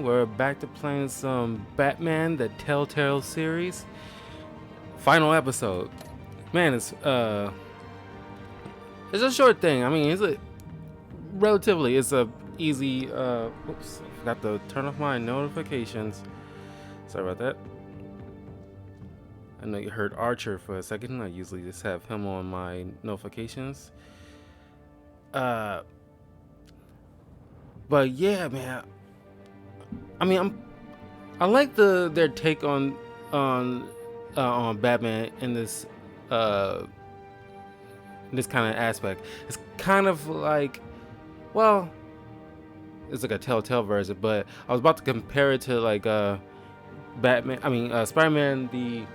We're back to playing some Batman, the Telltale series. Final episode. Man, it's a short thing. I mean, it's a easy. Oops, I forgot to turn off my notifications. Sorry about that. I know you heard Archer for a second. I usually just have him on my notifications. But yeah, man. I mean, I like their take on Batman in this kind of aspect. It's kind of like, well, it's like a Telltale version, but I was about to compare it to like Batman. I mean, Spider-Man, the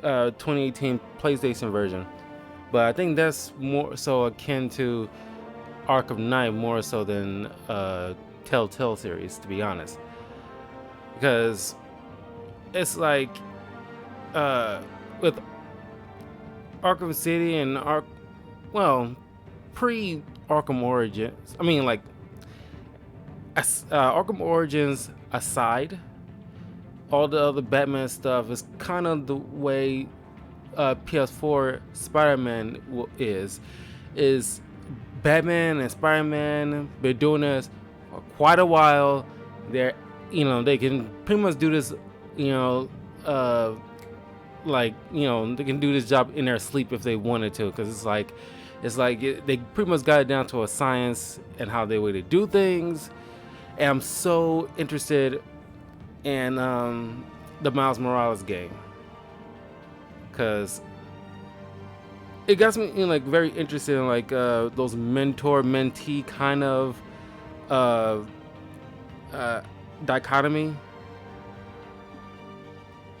2018 PlayStation version. But I think that's more so akin to Arkham Knight more so than Telltale series, to be honest, because it's like with Arkham City and pre Arkham Origins. I mean, like Arkham Origins aside, all the other Batman stuff is kind of the way PS4 Spider-Man is Batman and Spider-Man been doing this for quite a while. They can pretty much do this, they can do this job in their sleep if they wanted to, because they pretty much got it down to a science and how they way to do things. And I'm so interested in the Miles Morales game, because it got me very interested in those mentor-mentee kind of dichotomy.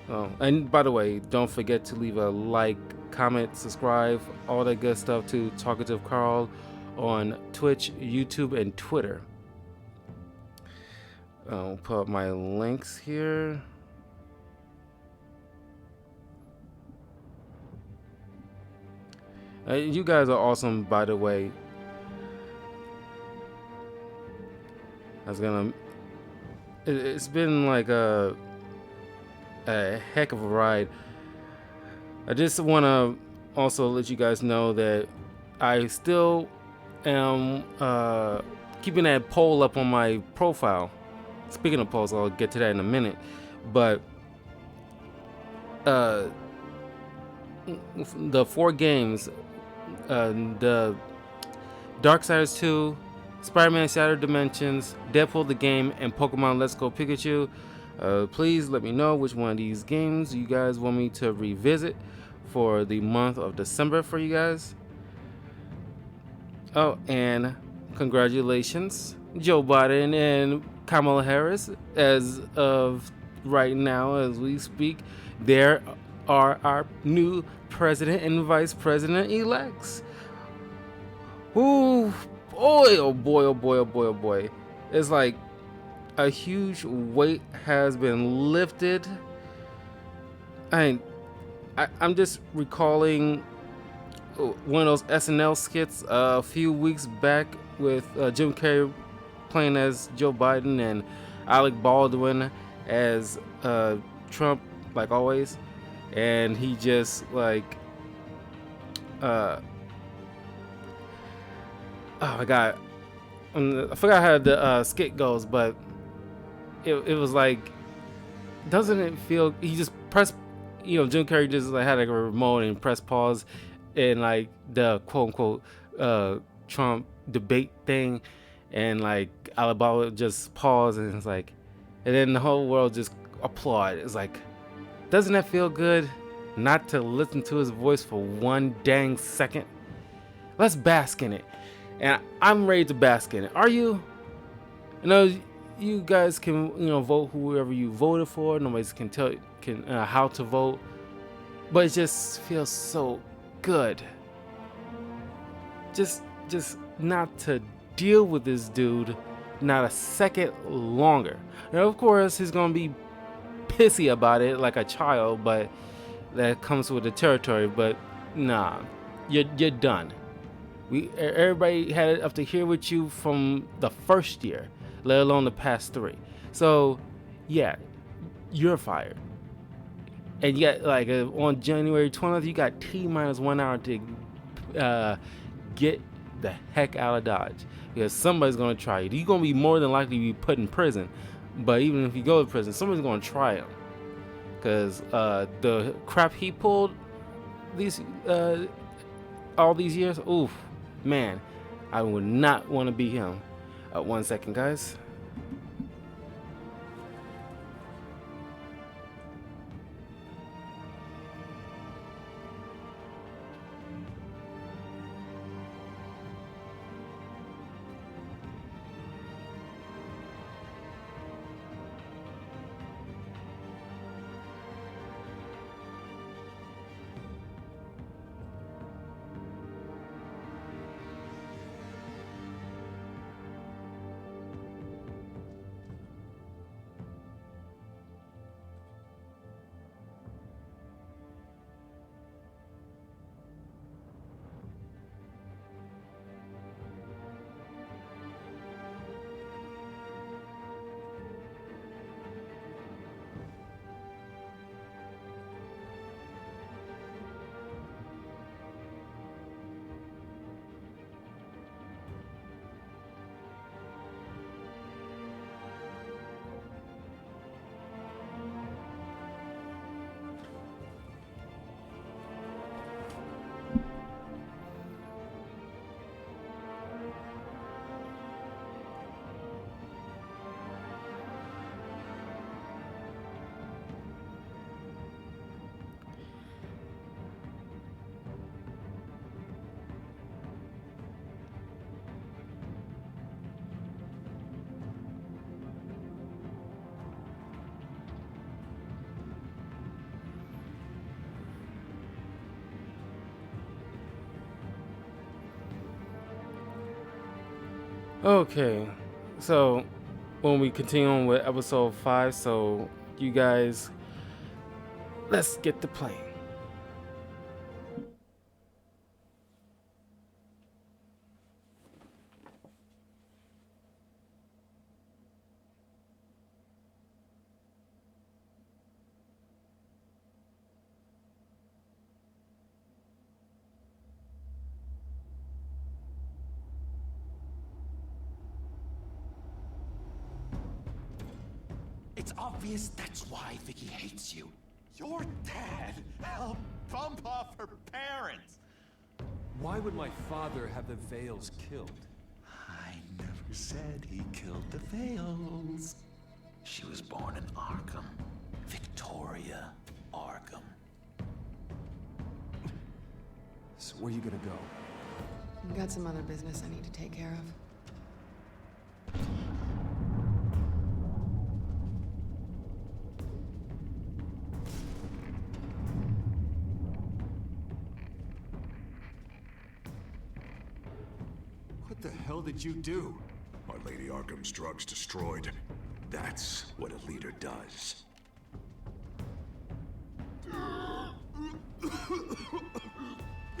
Oh, and by the way, don't forget to leave a like, comment, subscribe, all that good stuff to Talkative Carl on Twitch, YouTube, and Twitter. I'll put up my links here. You guys are awesome, by the way. It's been like a heck of a ride. I just want to also let you guys know that I still am keeping that poll up on my profile. Speaking of polls, I'll get to that in a minute. But the 4 games, the Darksiders 2, Spider-Man Shattered Dimensions, Deadpool the Game, and Pokemon Let's Go Pikachu. Please let me know which one of these games you guys want me to revisit for the month of December for you guys. Oh, and congratulations, Joe Biden and Kamala Harris. As of right now, as we speak, there are our new president and vice president elects. Ooh, boy, oh boy, oh boy, oh boy, oh boy. It's like a huge weight has been lifted. I'm just recalling one of those SNL skits a few weeks back with Jim Carrey playing as Joe Biden and Alec Baldwin as Trump, like always. And he just oh my god, I forgot how the skit goes, but it was like, doesn't it feel, he just pressed, Jim Carrey just had a remote and press pause in the quote unquote Trump debate thing, and Alec Baldwin just pause, and it's and then the whole world just applaud. It's doesn't that feel good not to listen to his voice for one dang second? Let's bask in it. And I'm ready to bask in it. Are you? You guys can vote whoever you voted for. Nobody can tell how to vote, but it just feels so good. Just not to deal with this dude not a second longer. Now, of course, he's gonna be pissy about it like a child, but that comes with the territory. But nah, you're done. Everybody had it up to here with you from the first year, let alone the past 3. So, yeah, you're fired. And yet, like on January 20th, you got T-1 hour to get the heck out of Dodge, because somebody's gonna try you. You're gonna be more than likely to be put in prison. But even if you go to prison, somebody's gonna try him, because the crap he pulled these all these years. Oof, man, I would not want to be him. 1 second, guys. Okay, so when we continue on with episode 5, so you guys, let's get to playing. It's obvious that's why Vicky hates you. Your dad helped bump off her parents. Why would my father have the Vales killed? I never said he killed the Vales. She was born in Arkham. Victoria Arkham. So where you gonna go? I've got some other business I need to take care of. What the hell did you do? Are Lady Arkham's drugs destroyed? That's what a leader does.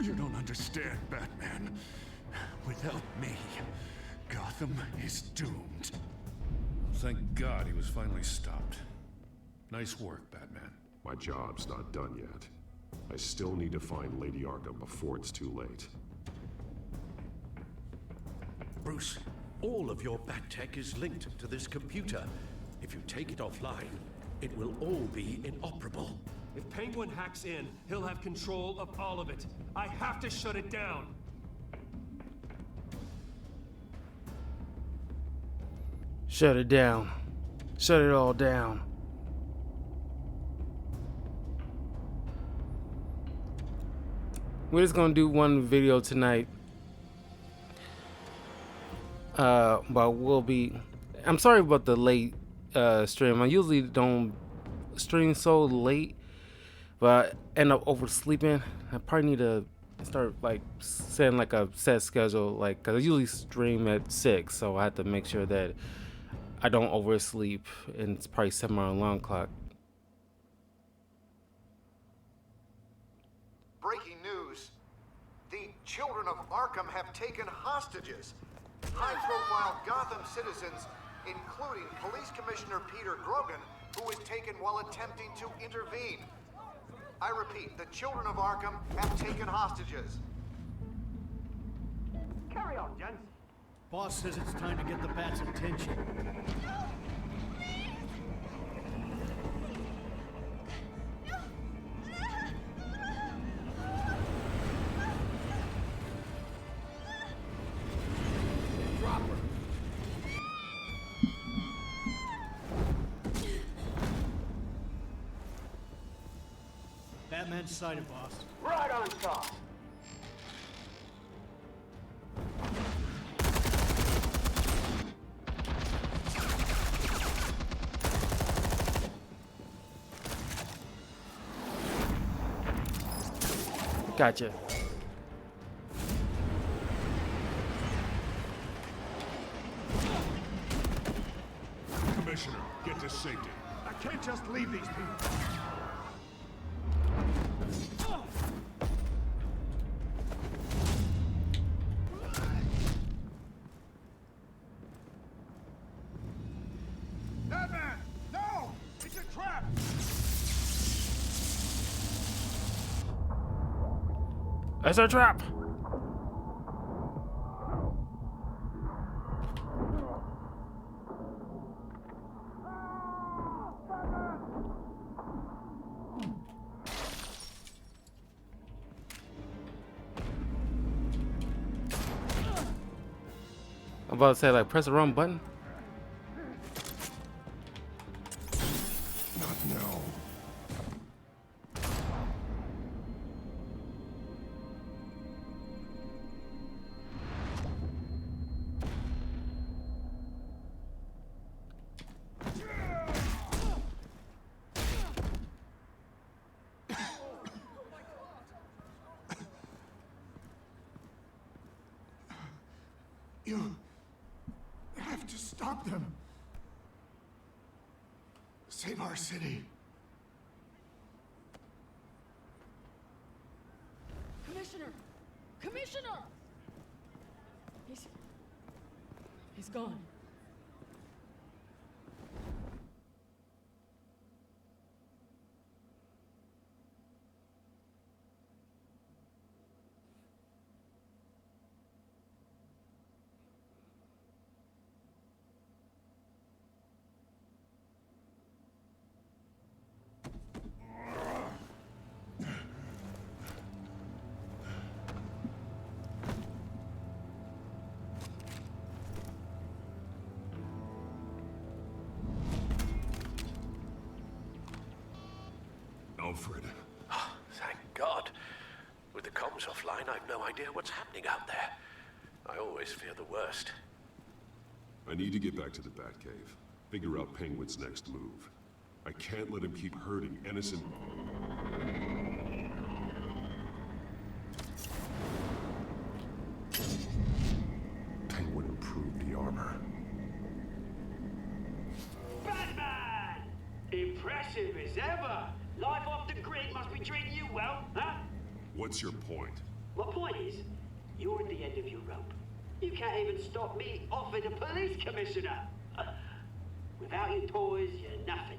You don't understand, Batman. Without me, Gotham is doomed. Thank God he was finally stopped. Nice work, Batman. My job's not done yet. I still need to find Lady Arkham before it's too late. Bruce, all of your bat tech is linked to this computer. If you take it offline, it will all be inoperable. If Penguin hacks in, he'll have control of all of it. I have to shut it down. Shut it down. Shut it all down. We're just gonna do one video tonight. But we'll be. I'm sorry about the late stream. I usually don't stream so late, but I end up oversleeping. I probably need to start like setting like a set schedule, like, cause I usually stream at 6, so I have to make sure that I don't oversleep and it's probably set my alarm clock. Breaking news. The children of Arkham have taken hostages. High-profile Gotham citizens including Police Commissioner Peter Grogan, who was taken while attempting to intervene. I repeat, the children of Arkham have taken hostages. Carry on, gents. Boss says it's time to get the Bat's attention. Drop her. Batman's sighted, boss. Right on top. Gotcha. Commissioner, get to safety. I can't just leave these people. Batman! No! It's a trap! That's our trap. I'm about to say, like, press the wrong button. Not now. You have to stop them. Save our city. Commissioner! Commissioner! He's gone. Alfred. Thank God. With the comms offline, I've no idea what's happening out there. I always fear the worst. I need to get back to the Batcave. Figure out Penguin's next move. I can't let him keep hurting innocent... Penguin improved the armor. Batman! Impressive as ever. Life off the grid must be treating you well, huh? What's your point? My point is, you're at the end of your rope. You can't even stop me offing a police commissioner. Without your toys, you're nothing.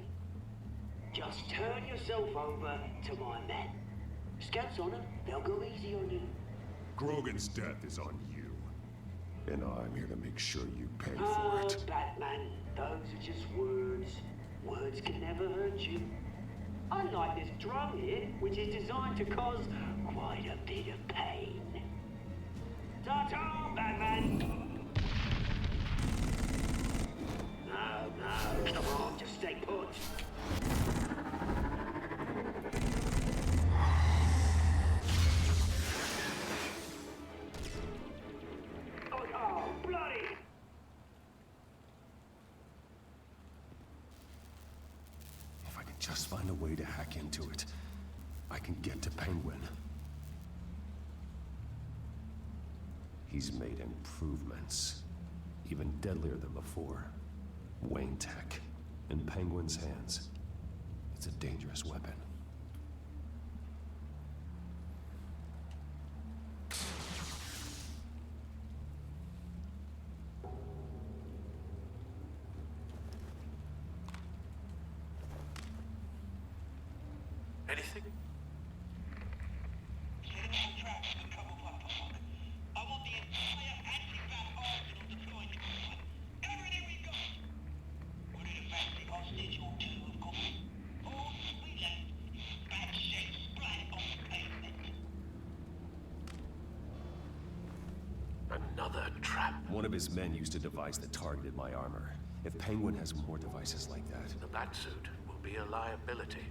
Just turn yourself over to my men. Scouts on them, they'll go easy on you. Grogan's death is on you. And I'm here to make sure you pay for Oh, it. Batman, those are just words. Words can never hurt you. Unlike this drum here, which is designed to cause quite a bit of pain. Ta-ta, Batman! No, come on, just stay put. Oh, bloody! If I can just find a way to hack into it, I can get to Penguin. He's made improvements, even deadlier than before. Wayne Tech, in Penguin's hands. It's a dangerous weapon. anything? I want the entire anti-bat arsenal deployed. Everything we got. We're in a factory hostage or two, of course. All we left is bad shape splat on the pavement. Another trap. One of his men used a device that targeted my armor. If Penguin has more devices like that, The batsuit will be a liability.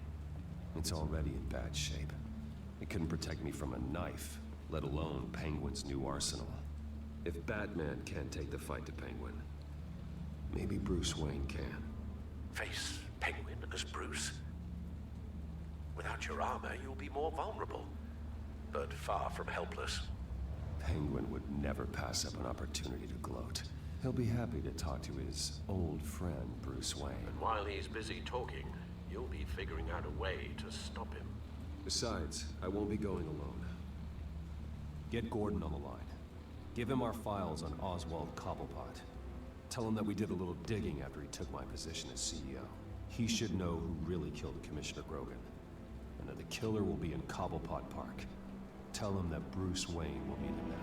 it's already in bad shape. It couldn't protect me from a knife, let alone Penguin's new arsenal. If Batman can't take the fight to Penguin, maybe Bruce Wayne can. Face Penguin as Bruce. Without your armor, you'll be more vulnerable, but far from helpless. Penguin would never pass up an opportunity to gloat. He'll be happy to talk to his old friend, Bruce Wayne. And while he's busy talking, you'll be figuring out a way to stop him. Besides, I won't be going alone. Get Gordon on the line. Give him our files on Oswald Cobblepot. Tell him that we did a little digging after he took my position as CEO. He should know who really killed Commissioner Grogan, and that the killer will be in Cobblepot Park. Tell him that Bruce Wayne will meet him there.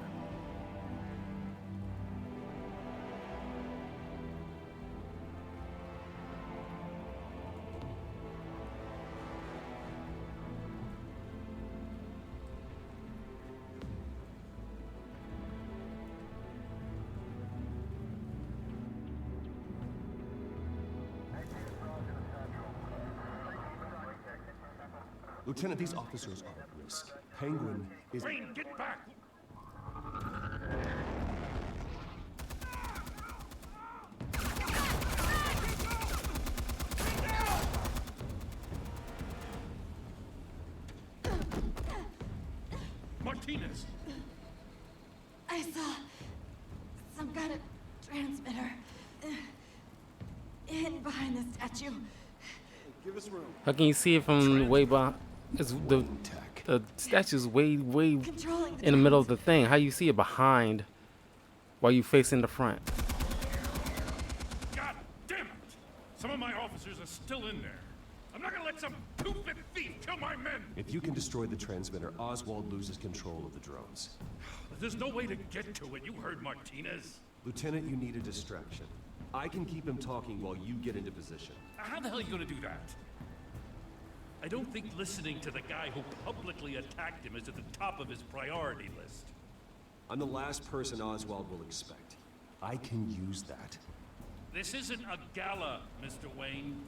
Lieutenant, these officers are at risk. Penguin is... Wayne, get back! Martinez! I saw some kind of transmitter hidden behind the statue. Give us room. How can you see it from way behind? It's the statue's way in the middle of the thing. How you see it behind while you facing the front? God damn it! Some of my officers are still in there. I'm not gonna let some two-bit thief kill my men! If you can destroy the transmitter, Oswald loses control of the drones. There's no way to get to it. You heard Martinez. Lieutenant, you need a distraction. I can keep him talking while you get into position. How the hell are you gonna do that? I don't think listening to the guy who publicly attacked him is at the top of his priority list. I'm the last person Oswald will expect. I can use that. This isn't a gala, Mr. Wayne.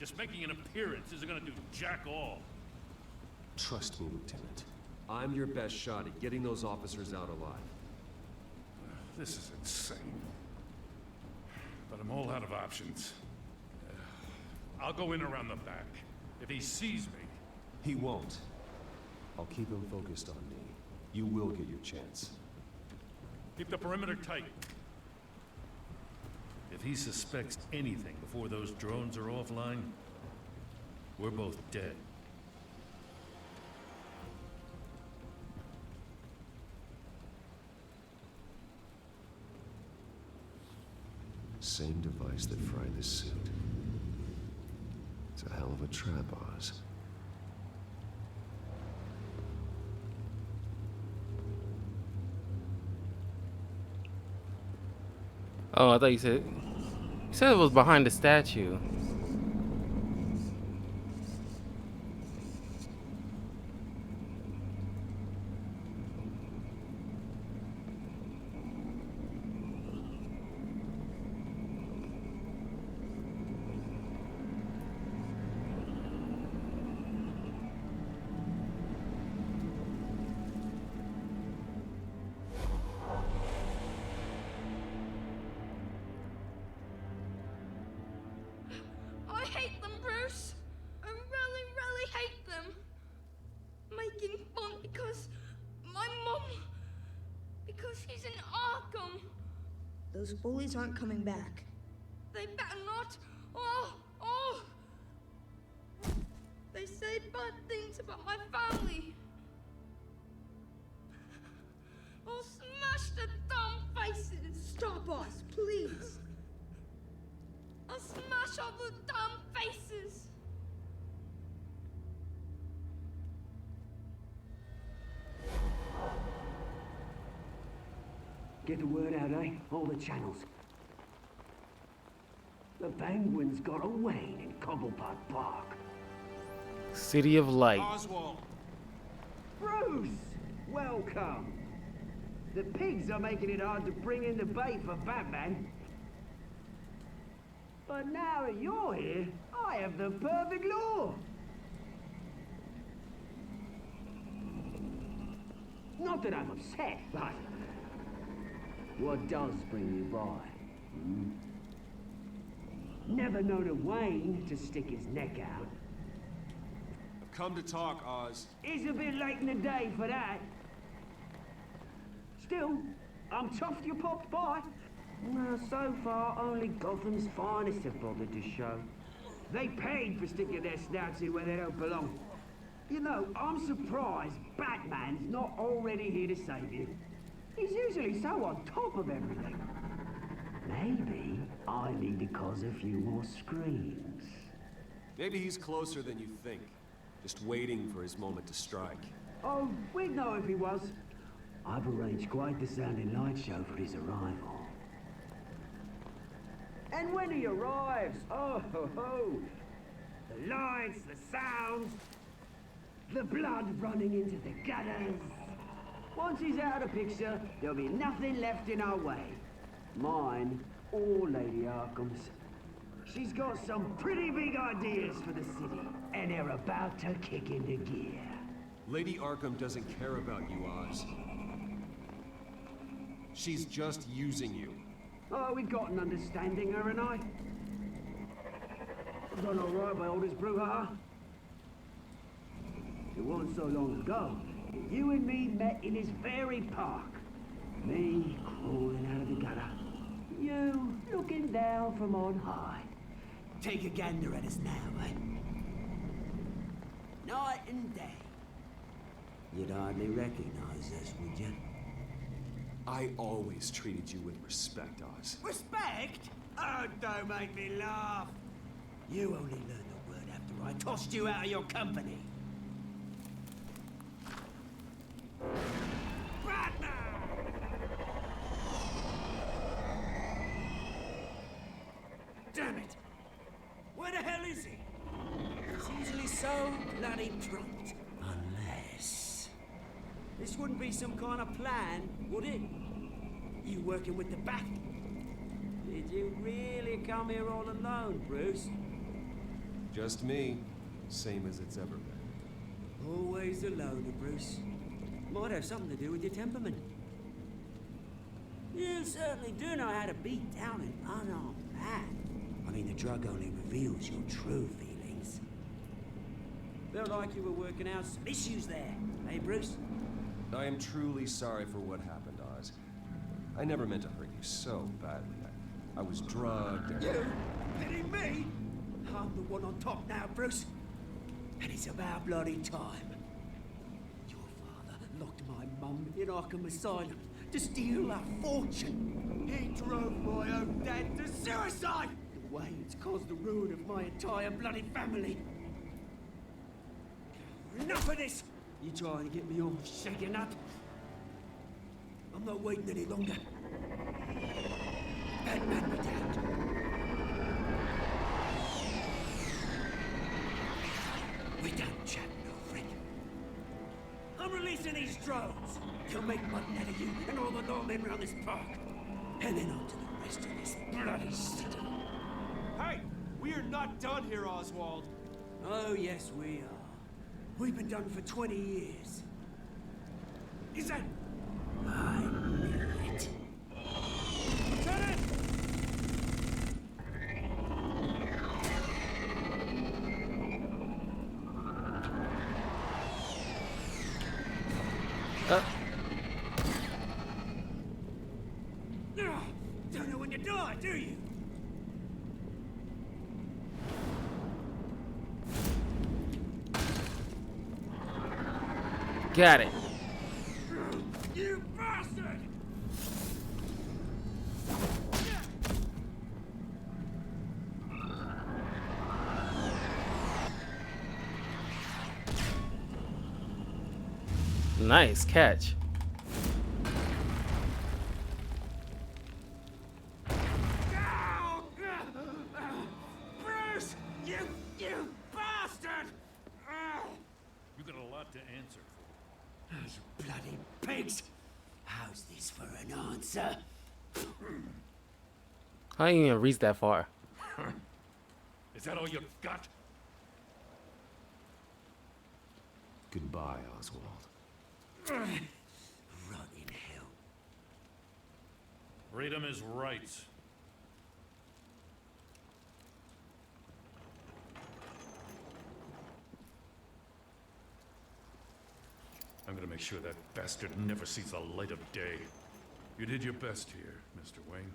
Just making an appearance isn't gonna do jack all. Trust me, Lieutenant. I'm your best shot at getting those officers out alive. This is insane. But I'm all out of options. I'll go in around the back. If he sees me... He won't. I'll keep him focused on me. You will get your chance. Keep the perimeter tight. If he suspects anything before those drones are offline, we're both dead. Same device that fried this suit. It's a hell of a trap, Oz. Oh, I thought you said it was behind the statue. I hate them, Bruce. I really, really hate them. Making fun because my mom, because he's in Arkham. Those bullies aren't coming back. They better not. Oh. They say bad things about my family. I'll smash the dumb faces. Stop us, please. I'll smash all the dumb faces. Get the word out, eh? All the channels. The penguin's got a wane in Cobblepot Park. City of Light. Oswald! Bruce! Welcome! The pigs are making it hard to bring in the bait for Batman. But now that you're here, I have the perfect lure. Not that I'm upset, but what does bring you by? Never known a Wayne to stick his neck out. I've come to talk, Oz. It's a bit late in the day for that. Still, I'm chuffed you popped by. Well, so far, only Gotham's finest have bothered to show. They paid for sticking their snouts in where they don't belong. You know, I'm surprised Batman's not already here to save you. He's usually so on top of everything. Maybe I need to cause a few more screams. Maybe he's closer than you think. Just waiting for his moment to strike. Oh, we'd know if he was. I've arranged quite the sounding light show for his arrival. And when he arrives, oh ho ho! The lights, the sounds, the blood running into the gutters. Once he's out of the picture, there'll be nothing left in our way. Mine or Lady Arkham's. She's got some pretty big ideas for the city, and they're about to kick into gear. Lady Arkham doesn't care about you, Oz. She's just using you. Oh, we've got an understanding, her and I. Done all right by oldest brouhaha. It wasn't so long ago that you and me met in this very park. Me crawling out of the gutter. You looking down from on high. Take a gander at us now, eh? Night and day. You'd hardly recognize us, would you? I always treated you with respect, Oz. Respect? Oh, don't make me laugh. You only learned the word after I tossed you out of your company. Damn it! Where the hell is he? He's usually so bloody prompt. Unless... This wouldn't be some kind of plan, would it? You working with the Bat? Did you really come here all alone, Bruce? Just me. Same as it's ever been. Always alone, Bruce. Might have something to do with your temperament. You certainly do know how to beat down an unarmed man. I mean, the drug only reveals your true feelings. Felt like you were working out some issues there, eh, Bruce? I am truly sorry for what happened, Oz. I never meant to hurt you so badly. I was drugged and... You? Hitting me? I'm the one on top now, Bruce. And it's about bloody time. Your father locked my mum in Arkham Asylum to steal a fortune. He drove my own dad to suicide! The way it's caused the ruin of my entire bloody family. Enough of this! You trying to get me all shaken up? I'm not waiting any longer. Batman be damned. We don't chat, no friend. I'm releasing these drones. They'll make mutton out of you and all the lawmen around this park. And then on to the rest of this bloody city. Hey! We are not done here, Oswald. Oh, yes, we are. We've been done for 20 years. Is that... I knew it. Lieutenant! Don't know when you die, do you? Got it. You bastard! Nice catch. lot to answer for. Those bloody pigs! How's this for an answer? I ain't even reached that far. Is that all you got? Goodbye, Oswald. Rot in hell. Freedom is rights. I'm gonna make sure that bastard never sees the light of day. You did your best here, Mr. Wayne.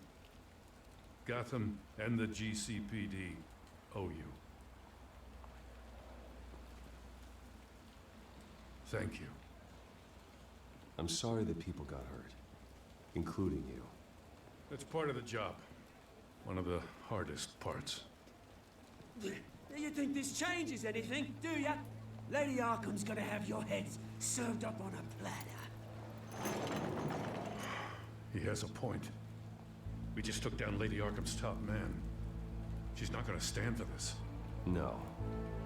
Gotham and the GCPD owe you. Thank you. I'm sorry that people got hurt, including you. That's part of the job. One of the hardest parts. You think this changes anything, do ya? Lady Arkham's gonna have your heads served up on a platter. He has a point. We just took down Lady Arkham's top man. She's not gonna stand for this. No,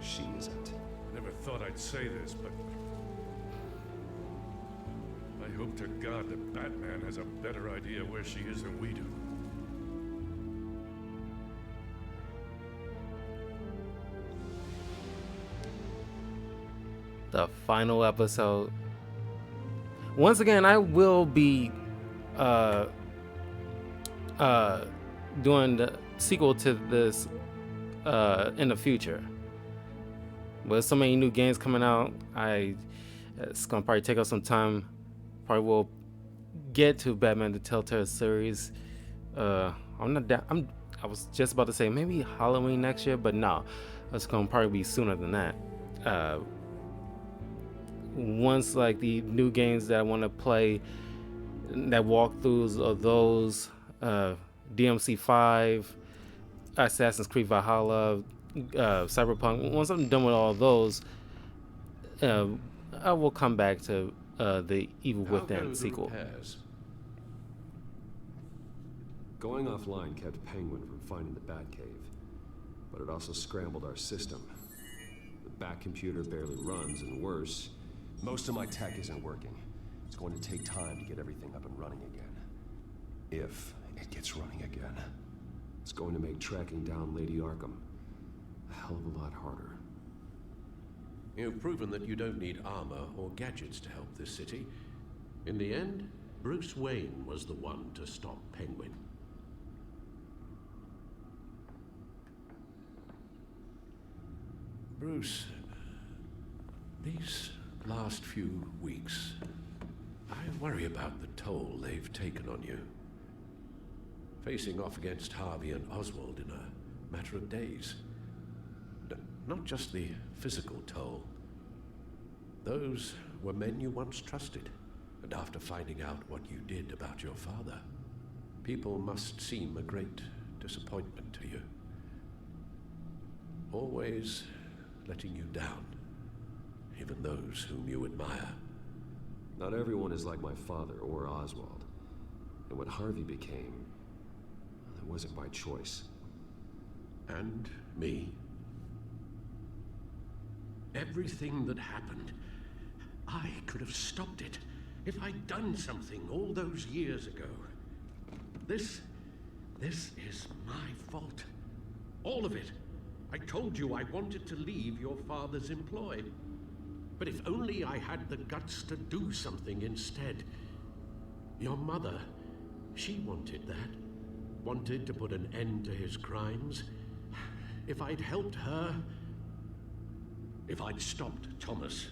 she isn't. Never thought I'd say this, but I hope to God that Batman has a better idea where she is than we do. The final episode. Once again, I will be doing the sequel to this in the future. With so many new games coming out, it's gonna probably take us some time. Probably will get to Batman the Telltale series. I was just about to say maybe Halloween next year, but no, it's gonna probably be sooner than that. Once like the new games that I want to play, that walkthroughs of those, DMC5, Assassin's Creed Valhalla, Cyberpunk. Once I'm done with all those, I will come back to the Evil Within sequel. Going offline kept Penguin from finding the Batcave, but it also scrambled our system. The Bat computer barely runs, and worse, most of my tech isn't working. It's going to take time to get everything up and running again. If it gets running again. It's going to make tracking down Lady Arkham a hell of a lot harder. You've proven that you don't need armor or gadgets to help this city. In the end, Bruce Wayne was the one to stop Penguin. Bruce, these last few weeks, I worry about the toll they've taken on you. Facing off against Harvey and Oswald in a matter of days. Not just the physical toll. Those were men you once trusted, and after finding out what you did about your father, people must seem a great disappointment to you. Always letting you down, even those whom you admire. Not everyone is like my father or Oswald. And what Harvey became, that wasn't by choice. And me. Everything that happened, I could have stopped it if I'd done something all those years ago. This is my fault. All of it. I told you I wanted to leave your father's employ. But if only I had the guts to do something instead. Your mother, she wanted that. Wanted to put an end to his crimes. If I'd helped her, if I'd stopped Thomas,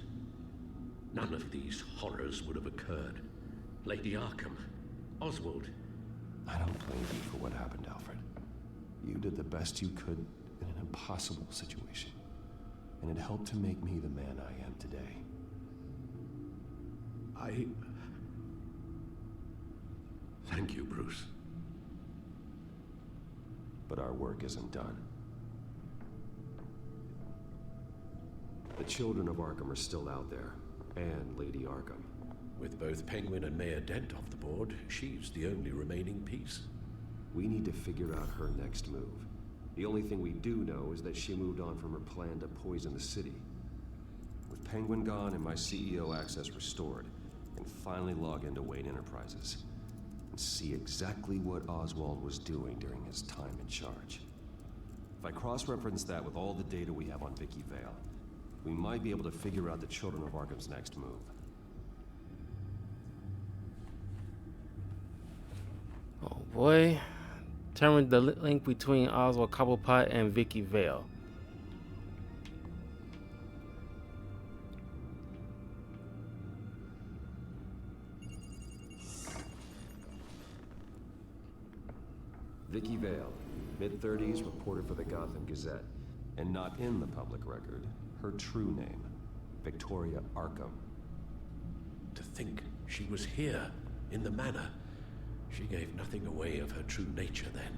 none of these horrors would have occurred. Lady Arkham, Oswald. I don't blame you for what happened, Alfred. You did the best you could in an impossible situation. And it helped to make me the man I am today. Thank you, Bruce. But our work isn't done. The children of Arkham are still out there, and Lady Arkham. With both Penguin and Mayor Dent off the board, she's the only remaining piece. We need to figure out her next move. The only thing we do know is that she moved on from her plan to poison the city. With Penguin gone and my CEO access restored, I can finally log into Wayne Enterprises and see exactly what Oswald was doing during his time in charge. If I cross-reference that with all the data we have on Vicky Vale, we might be able to figure out the Children of Arkham's next move. Oh boy. Determine the link between Oswald Cobblepot and Vicky Vale. Vicky Vale, mid-30s, reporter for the Gotham Gazette. And not in the public record, her true name, Victoria Arkham. To think she was here, in the manor. She gave nothing away of her true nature then.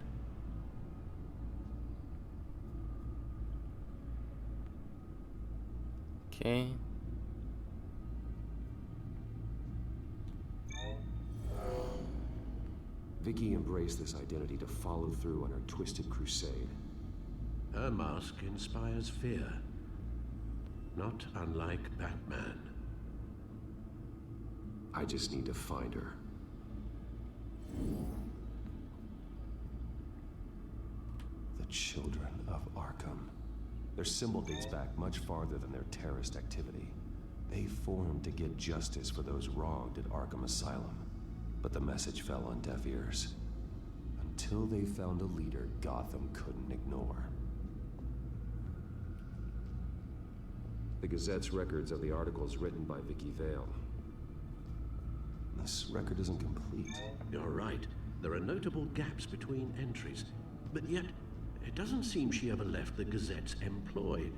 Okay. Vicky embraced this identity to follow through on her twisted crusade. Her mask inspires fear. Not unlike Batman. I just need to find her. The Children of Arkham. Their symbol dates back much farther than their terrorist activity. They formed to get justice for those wronged at Arkham Asylum. But the message fell on deaf ears. Until they found a leader Gotham couldn't ignore. The Gazette's records of the articles written by Vicky Vale. This record isn't complete. You're right. There are notable gaps between entries. But yet, it doesn't seem she ever left the Gazette's employ.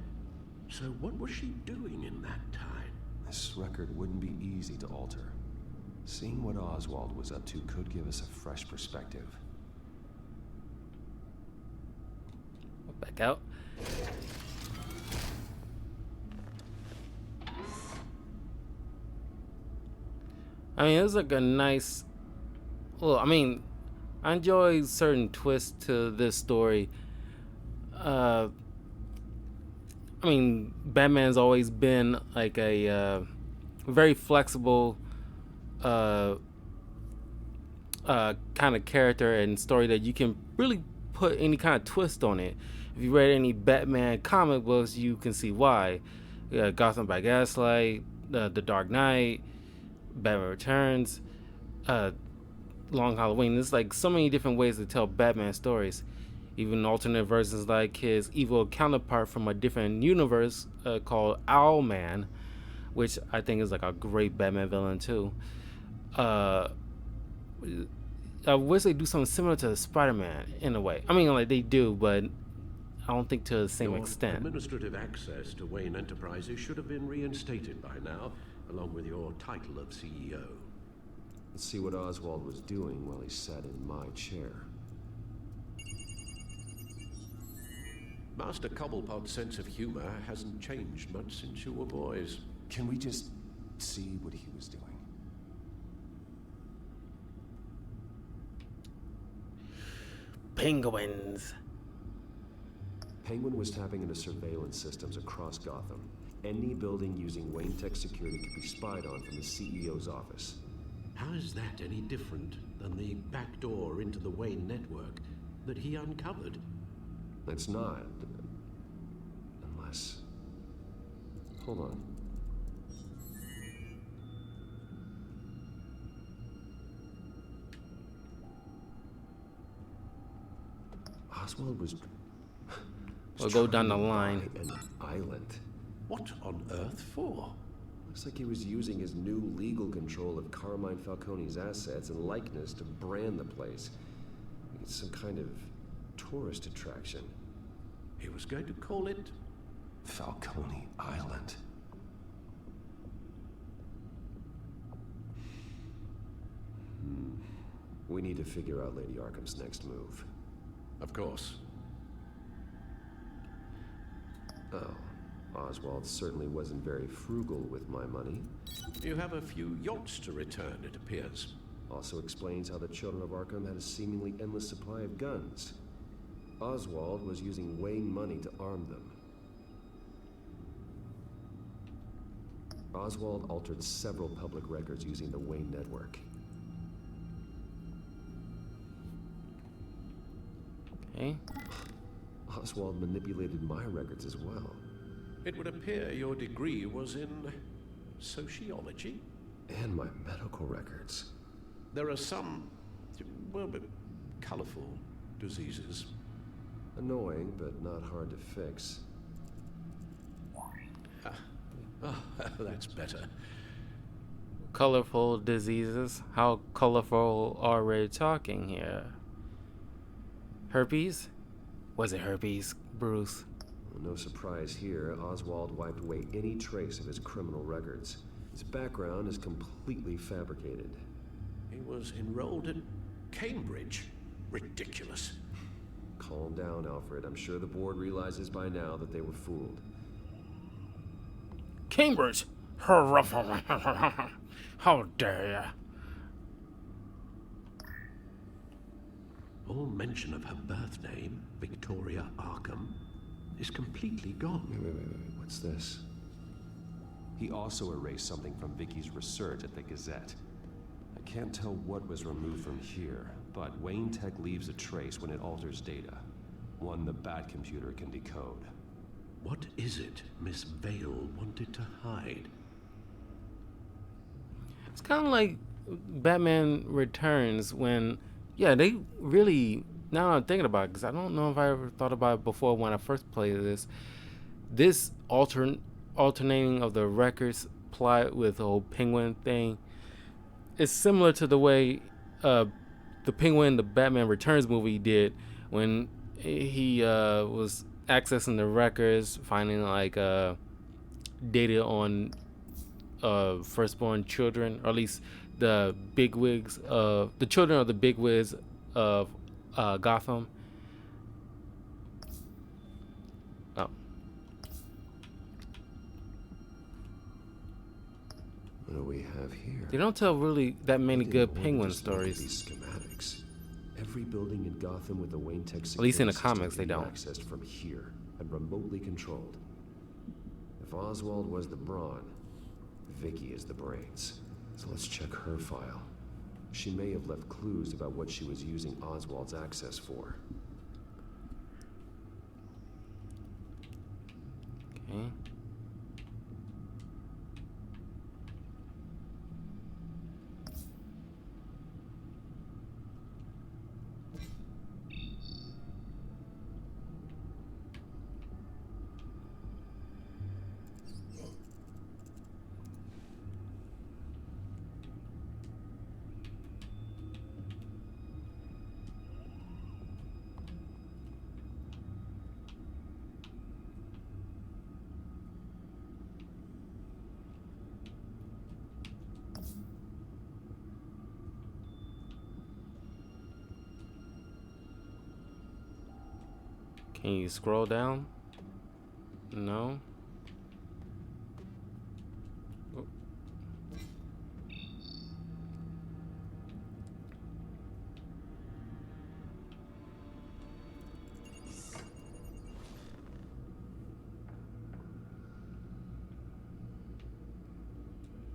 So what was she doing in that time? This record wouldn't be easy to alter. Seeing what Oswald was up to could give us a fresh perspective. Back out. I mean, it was like a nice. Well, I mean, I enjoy certain twists to this story. I mean, Batman's always been like a very flexible kind of character and story that you can really put any kind of twist on it. If you read any Batman comic books, you can see why. Gotham by Gaslight, The Dark Knight, Batman Returns, Long Halloween. There's like so many different ways to tell Batman stories. Even alternate versions like his evil counterpart from a different universe called Owlman, which I think is like a great Batman villain too. I wish they do something similar to Spider-Man in a way. I mean, like they do, but I don't think to the same extent. Administrative access to Wayne Enterprises should have been reinstated by now, along with your title of CEO. Let's see what Oswald was doing while he sat in my chair. Master Cobblepot's sense of humor hasn't changed much since you were boys. Can we just see what he was doing? Penguins. Penguin was tapping into surveillance systems across Gotham. Any building using Wayne Tech security could be spied on from the CEO's office. How is that any different than the back door into the Wayne network that he uncovered? It's not. Unless... Hold on. Oswald was... We'll go down the line. An island. What on earth for? Looks like he was using his new legal control of Carmine Falcone's assets and likeness to brand the place. It's some kind of tourist attraction. He was going to call it Falcone Island. We need to figure out Lady Arkham's next move. Of course. Oh, Oswald certainly wasn't very frugal with my money. You have a few yachts to return, it appears. Also explains how the Children of Arkham had a seemingly endless supply of guns. Oswald was using Wayne money to arm them. Oswald altered several public records using the Wayne network. Okay. Oswald manipulated my records as well. It would appear your degree was in sociology. And my medical records. There are some, well, colorful diseases. Annoying, but not hard to fix. That's better. Colorful diseases? How colorful are we talking here? Herpes? Was it herpes, Bruce? No surprise here, Oswald wiped away any trace of his criminal records. His background is completely fabricated. He was enrolled at Cambridge. Ridiculous. Calm down, Alfred. I'm sure the board realizes by now that they were fooled. Cambridge! How dare ya? All mention of her birth name, Victoria Arkham, is completely gone. Wait. What's this? He also erased something from Vicky's research at the Gazette. I can't tell what was removed from here, but Wayne Tech leaves a trace when it alters data. One the Bat computer can decode. What is it Miss Vale wanted to hide? It's kind of like Batman Returns when, yeah, they really, now I'm thinking about it, because I don't know if I ever thought about it before when I first played this alternating of the records plot with the whole Penguin thing is similar to the way the Penguin, the Batman Returns movie did when he was accessing the records, finding like data on firstborn children, or at least the bigwigs of the children of the bigwigs of Gotham. Oh. What do we have here? They don't tell really that many good Penguin Just look at stories. these schematics. Every building in Gotham with the Wayne Tech At least in the security comics, they system don't. can be accessed from here and remotely controlled. If Oswald was the brawn, Vicky is the brains. So let's check her file. She may have left clues about what she was using Oswald's access for. Okay. Can you scroll down? No. Oh.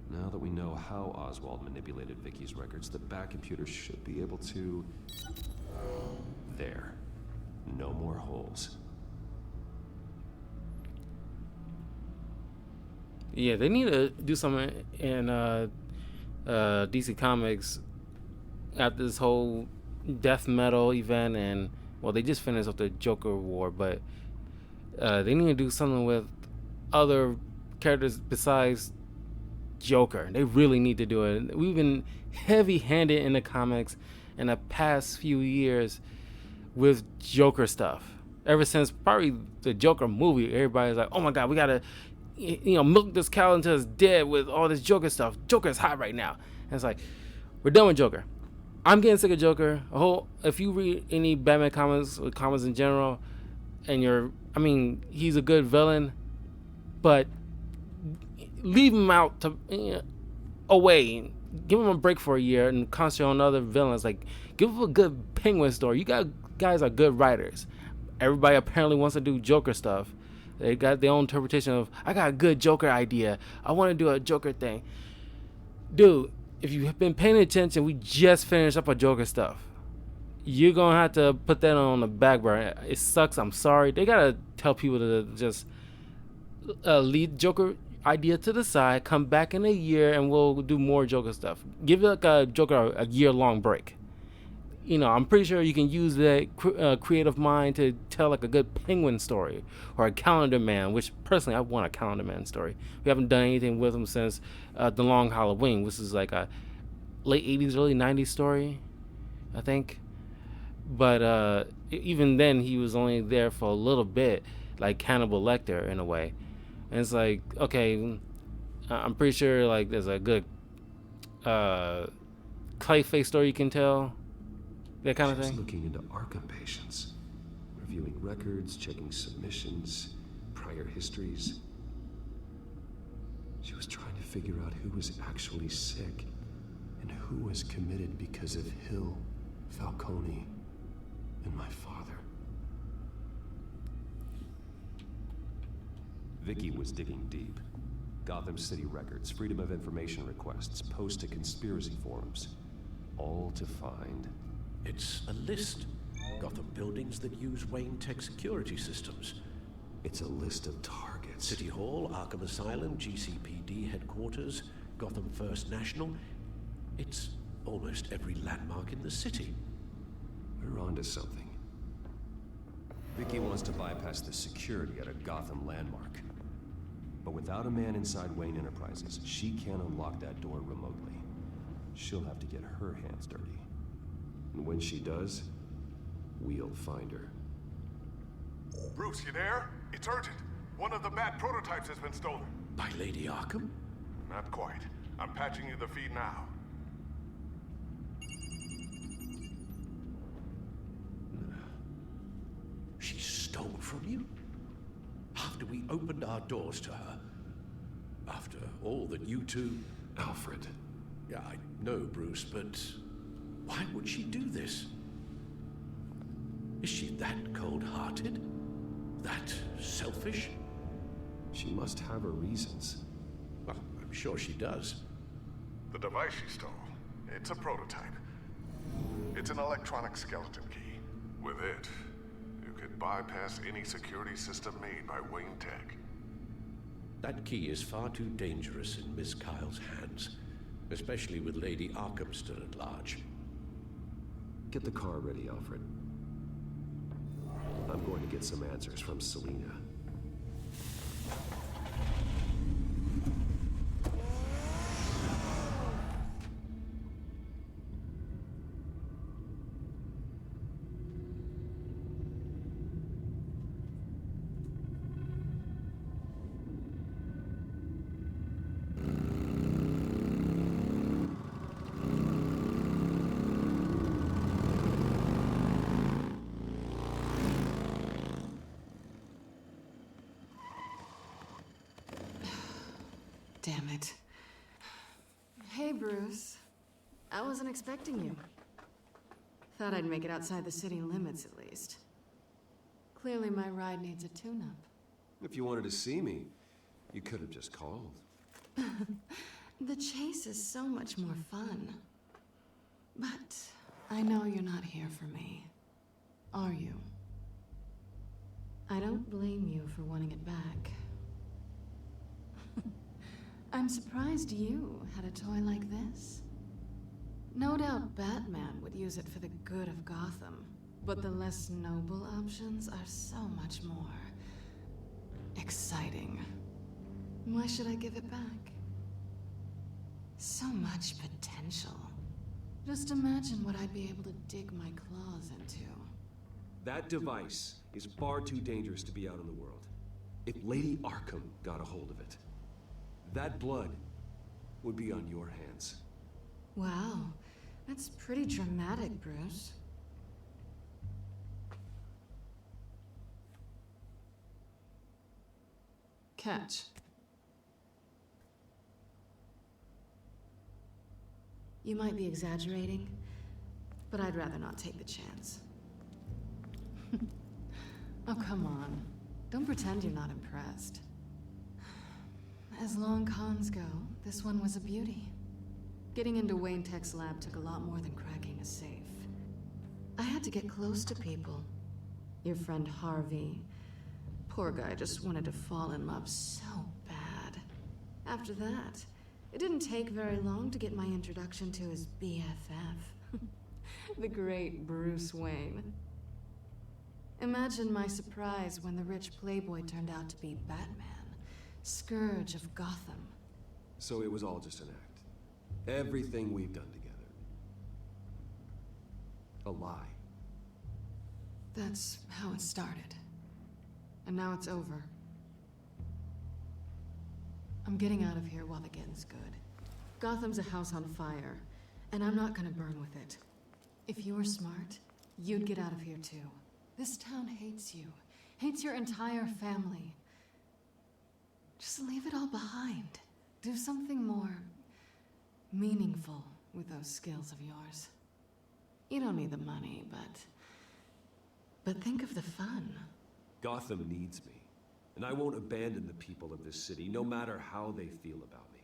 Now that we know how Oswald manipulated Vicky's records, the Bat computer should be able to... There. No more holes. Yeah, they need to do something in DC Comics after this whole death metal event, and well, they just finished up the Joker war, but they need to do something with other characters besides Joker. They really need to do it. We've been heavy-handed in the comics in the past few years with Joker stuff. Ever since probably the Joker movie, everybody's like, oh my god, we gotta milk this cow until it's dead with all this Joker stuff. Joker's hot right now. And it's like, we're done with Joker. I'm getting sick of Joker. If you read any Batman comics or comics in general, and he's a good villain, but leave him out away. Give him a break for a year and concentrate on other villains. Like, give him a good Penguin story. You guys are good writers. Everybody apparently wants to do Joker stuff. They got their own interpretation of, I got a good Joker idea. I want to do a Joker thing. Dude, if you've been paying attention, we just finished up our Joker stuff. You're going to have to put that on the back burner. It sucks. I'm sorry. They got to tell people to just leave Joker idea to the side, come back in a year, and we'll do more Joker stuff. Give it like a Joker a year-long break. You know, I'm pretty sure you can use that creative mind to tell like a good Penguin story or a Calendar Man, which personally I want a Calendar Man story. We haven't done anything with him since The Long Halloween, which is like a late 80s, early 90s story, I think. But even then, he was only there for a little bit, like Cannibal Lecter in a way. And it's like, okay, I'm pretty sure like there's a good Clayface story you can tell. That kind of thing. She's looking into Arkham patients, reviewing records, checking submissions, prior histories. She was trying to figure out who was actually sick and who was committed because of Hill, Falcone, and my father. Vicky was digging deep. Gotham City records, Freedom of Information requests, posts to conspiracy forums. All to find... It's a list. Gotham buildings that use Wayne Tech security systems. It's a list of targets. City Hall, Arkham Asylum, GCPD headquarters, Gotham First National. It's almost every landmark in the city. We're onto something. Vicky wants to bypass the security at a Gotham landmark. But without a man inside Wayne Enterprises, she can't unlock that door remotely. She'll have to get her hands dirty. And when she does, we'll find her. Bruce, you there? It's urgent. One of the Bat prototypes has been stolen. By Lady Arkham? Not quite. I'm patching you the feed now. She stole from you? After we opened our doors to her? After all that you two... Alfred. Yeah, I know, Bruce, but... why would she do this? Is she that cold-hearted? That selfish? She must have her reasons. Well, I'm sure she does. The device she stole, it's a prototype. It's an electronic skeleton key. With it, you could bypass any security system made by Wayne Tech. That key is far too dangerous in Miss Kyle's hands, especially with Lady Arkham still at large. Get the car ready, Alfred. I'm going to get some answers from Selina. Damn it. Hey, Bruce. I wasn't expecting you. Thought I'd make it outside the city limits, at least. Clearly my ride needs a tune-up. If you wanted to see me, you could have just called. The chase is so much more fun. But I know you're not here for me. Are you? I don't blame you for wanting it back. I'm surprised you had a toy like this. No doubt Batman would use it for the good of Gotham, but the less noble options are so much more exciting. Why should I give it back? So much potential. Just imagine what I'd be able to dig my claws into. That device is far too dangerous to be out in the world. If Lady Arkham got a hold of it, that blood would be on your hands. Wow, that's pretty dramatic, Bruce. Catch. You might be exaggerating, but I'd rather not take the chance. Oh, come on. Don't pretend you're not impressed. As long cons go, this one was a beauty. Getting into Wayne Tech's lab took a lot more than cracking a safe. I had to get close to people. Your friend Harvey. Poor guy just wanted to fall in love so bad. After that, it didn't take very long to get my introduction to his BFF. The great Bruce Wayne. Imagine my surprise when the rich playboy turned out to be Batman, Scourge of Gotham. So it was all just an act. Everything we've done together. A lie. That's how it started. And now it's over. I'm getting out of here while the getting's good. Gotham's a house on fire, and I'm not gonna burn with it. If you were smart, you'd get out of here too. This town hates you, hates your entire family. Just leave it all behind. Do something more meaningful with those skills of yours. You don't need the money, but think of the fun. Gotham needs me, and I won't abandon the people of this city, no matter how they feel about me.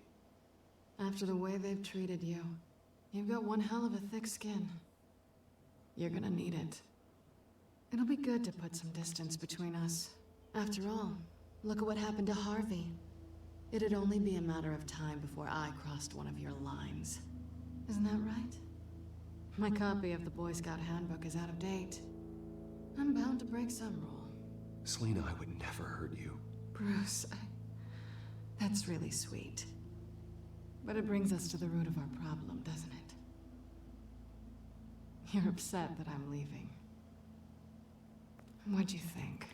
After the way they've treated you, you've got one hell of a thick skin. You're gonna need it. It'll be good to put some distance between us. After all, look at what happened to Harvey. It'd only be a matter of time before I crossed one of your lines. Isn't that right? My copy of the Boy Scout Handbook is out of date. I'm bound to break some rule. Selina, I would never hurt you. Bruce, that's really sweet. But it brings us to the root of our problem, doesn't it? You're upset that I'm leaving. What'd you think?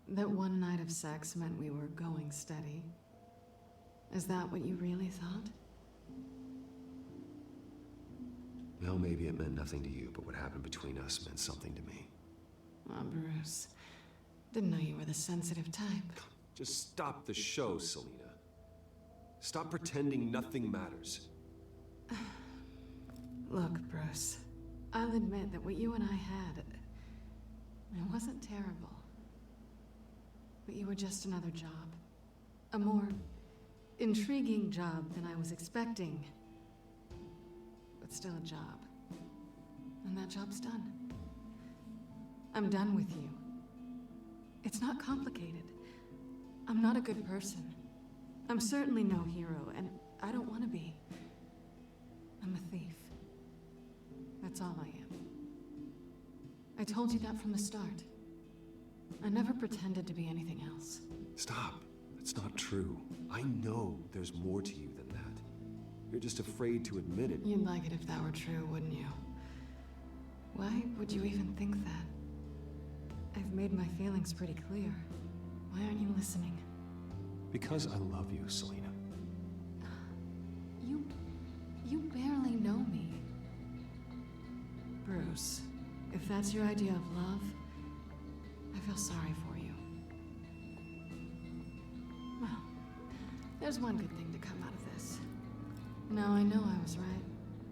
That one night of sex meant we were going steady? Is that what you really thought? Well, maybe it meant nothing to you, but what happened between us meant something to me. Oh, Bruce. Didn't know you were the sensitive type. Just stop the show, Selina. Stop pretending nothing matters. Look, Bruce. I'll admit that what you and I had, it wasn't terrible. But you were just another job. A more intriguing job than I was expecting. But still a job. And that job's done. I'm done with you. It's not complicated. I'm not a good person. I'm certainly no hero, and I don't want to be. I'm a thief. That's all I am. I told you that from the start. I never pretended to be anything else. Stop. That's not true. I know there's more to you than that. You're just afraid to admit it. You'd like it if that were true, wouldn't you? Why would you even think that? I've made my feelings pretty clear. Why aren't you listening? Because I love you, Selina. You barely know me. Bruce, if that's your idea of love, I feel sorry for you. Well, there's one good thing to come out of this. Now I know I was right.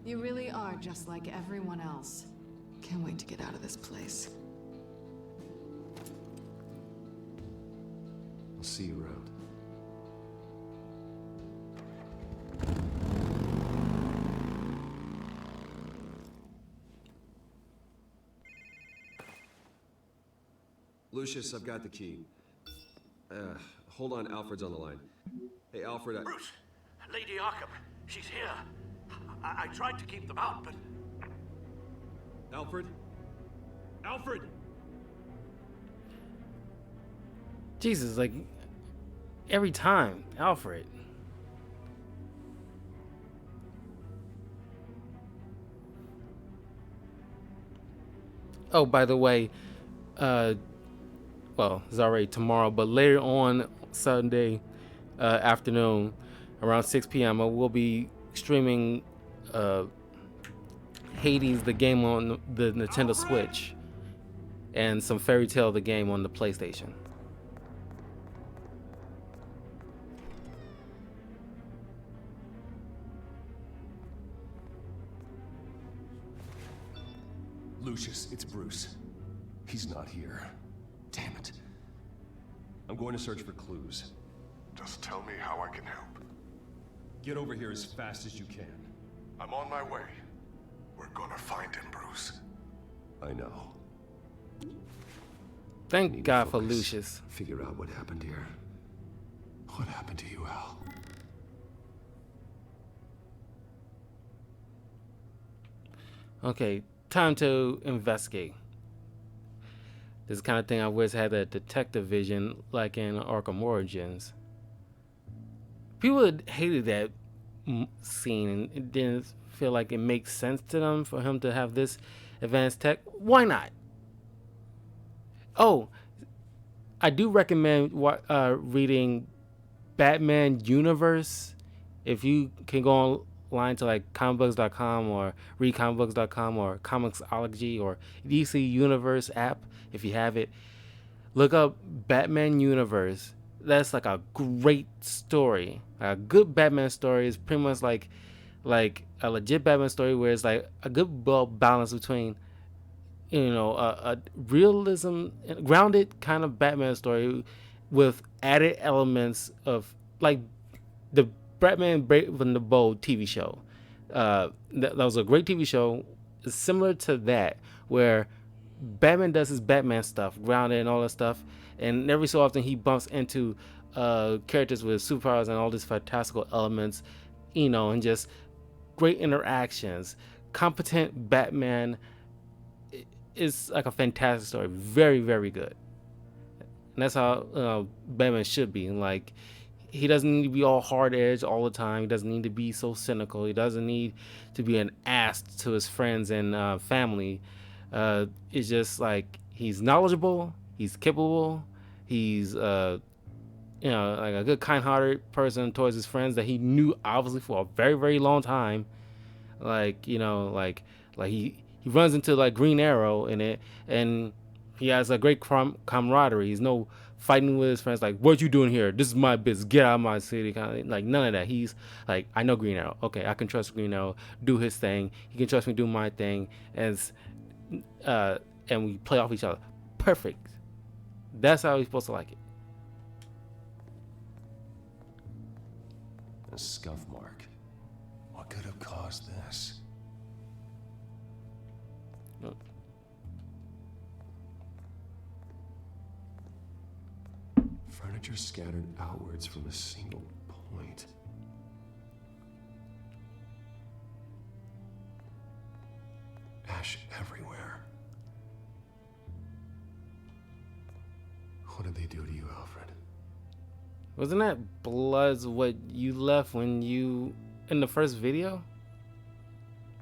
You really are just like everyone else. Can't wait to get out of this place. I'll see you around. Lucius, I've got the key. Hold on, Alfred's on the line. Hey, Alfred, Bruce! Lady Arkham, she's here. I tried to keep them out, but... Alfred? Alfred! Jesus, like, every time, Alfred. Oh, by the way, well, it's already tomorrow, but later on Sunday afternoon, around 6 p.m., I will be streaming Hades, the game on the Nintendo Switch, and some Fairy Tale, the game on the PlayStation. Lucius, it's Bruce. He's not here. Damn it. I'm going to search for clues. Just tell me how I can help. Get over here as fast as you can. I'm on my way. We're gonna find him, Bruce. I know. Thank God for Lucius. Figure out what happened here. What happened to you, Al? Okay, time to investigate. This is the kind of thing I wish had a detective vision like in Arkham Origins. People had hated that scene and it didn't feel like it makes sense to them for him to have this advanced tech. Why not? Oh, I do recommend reading Batman Universe. If you can go online to like comicbooks.com or readcomicbooks.com or Comixology or DC Universe app, if you have it, look up Batman Universe. That's like a great story. A good Batman story is pretty much like a legit Batman story where it's like a good balance between, you know, a realism, grounded kind of Batman story with added elements of like the Batman Brave and the Bold TV show. That was a great TV show. It's similar to that, where Batman does his Batman stuff, grounded and all that stuff, and every so often he bumps into characters with superpowers and all these fantastical elements, you know, and just great interactions. Competent Batman is like a fantastic story, very, very good. And that's how Batman should be. Like, he doesn't need to be all hard edged all the time. He doesn't need to be so cynical. He doesn't need to be an ass to his friends and family. It's just like he's knowledgeable, he's capable, he's you know, like a good, kind-hearted person towards his friends that he knew obviously for a very, very long time. Like, you know, like he runs into like Green Arrow in it, and he has a great camaraderie. He's no fighting with his friends like, what you doing here? This is my business. Get out of my city. Kind of like none of that. He's like, I know Green Arrow. Okay, I can trust Green Arrow. Do his thing. He can trust me do my thing. And we play off each other. Perfect. That's how he's supposed to like it. A scuff mark. What could have caused this? Oh. Furniture scattered outwards from a single point. Ash everywhere. What did they do to you, Alfred? Wasn't that blood what you left when you in the first video?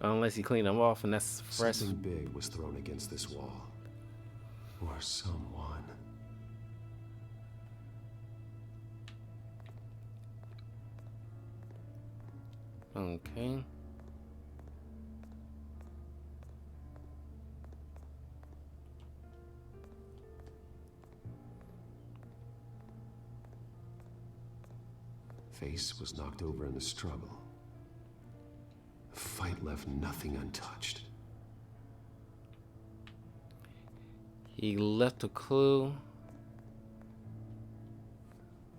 Unless you clean them off, and that's fresh. Something big was thrown against this wall. Or someone. Okay. Face was knocked over in the struggle. The fight left nothing untouched. He left a clue.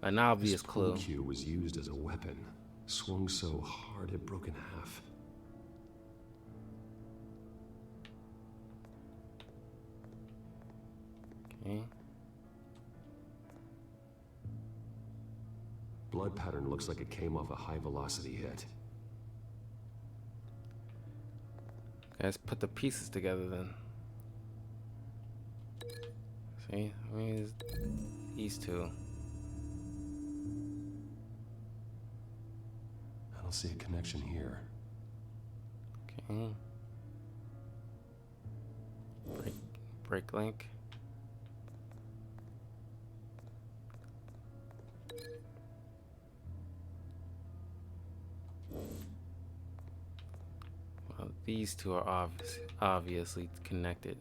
An obvious clue. This pool cue was used as a weapon. Swung so hard it broke in half. Okay. Blood pattern looks like it came off a high-velocity hit. Let's put the pieces together then. See, I mean, it's these two. I don't see a connection here. Okay. Break link. Well, these two are obviously connected.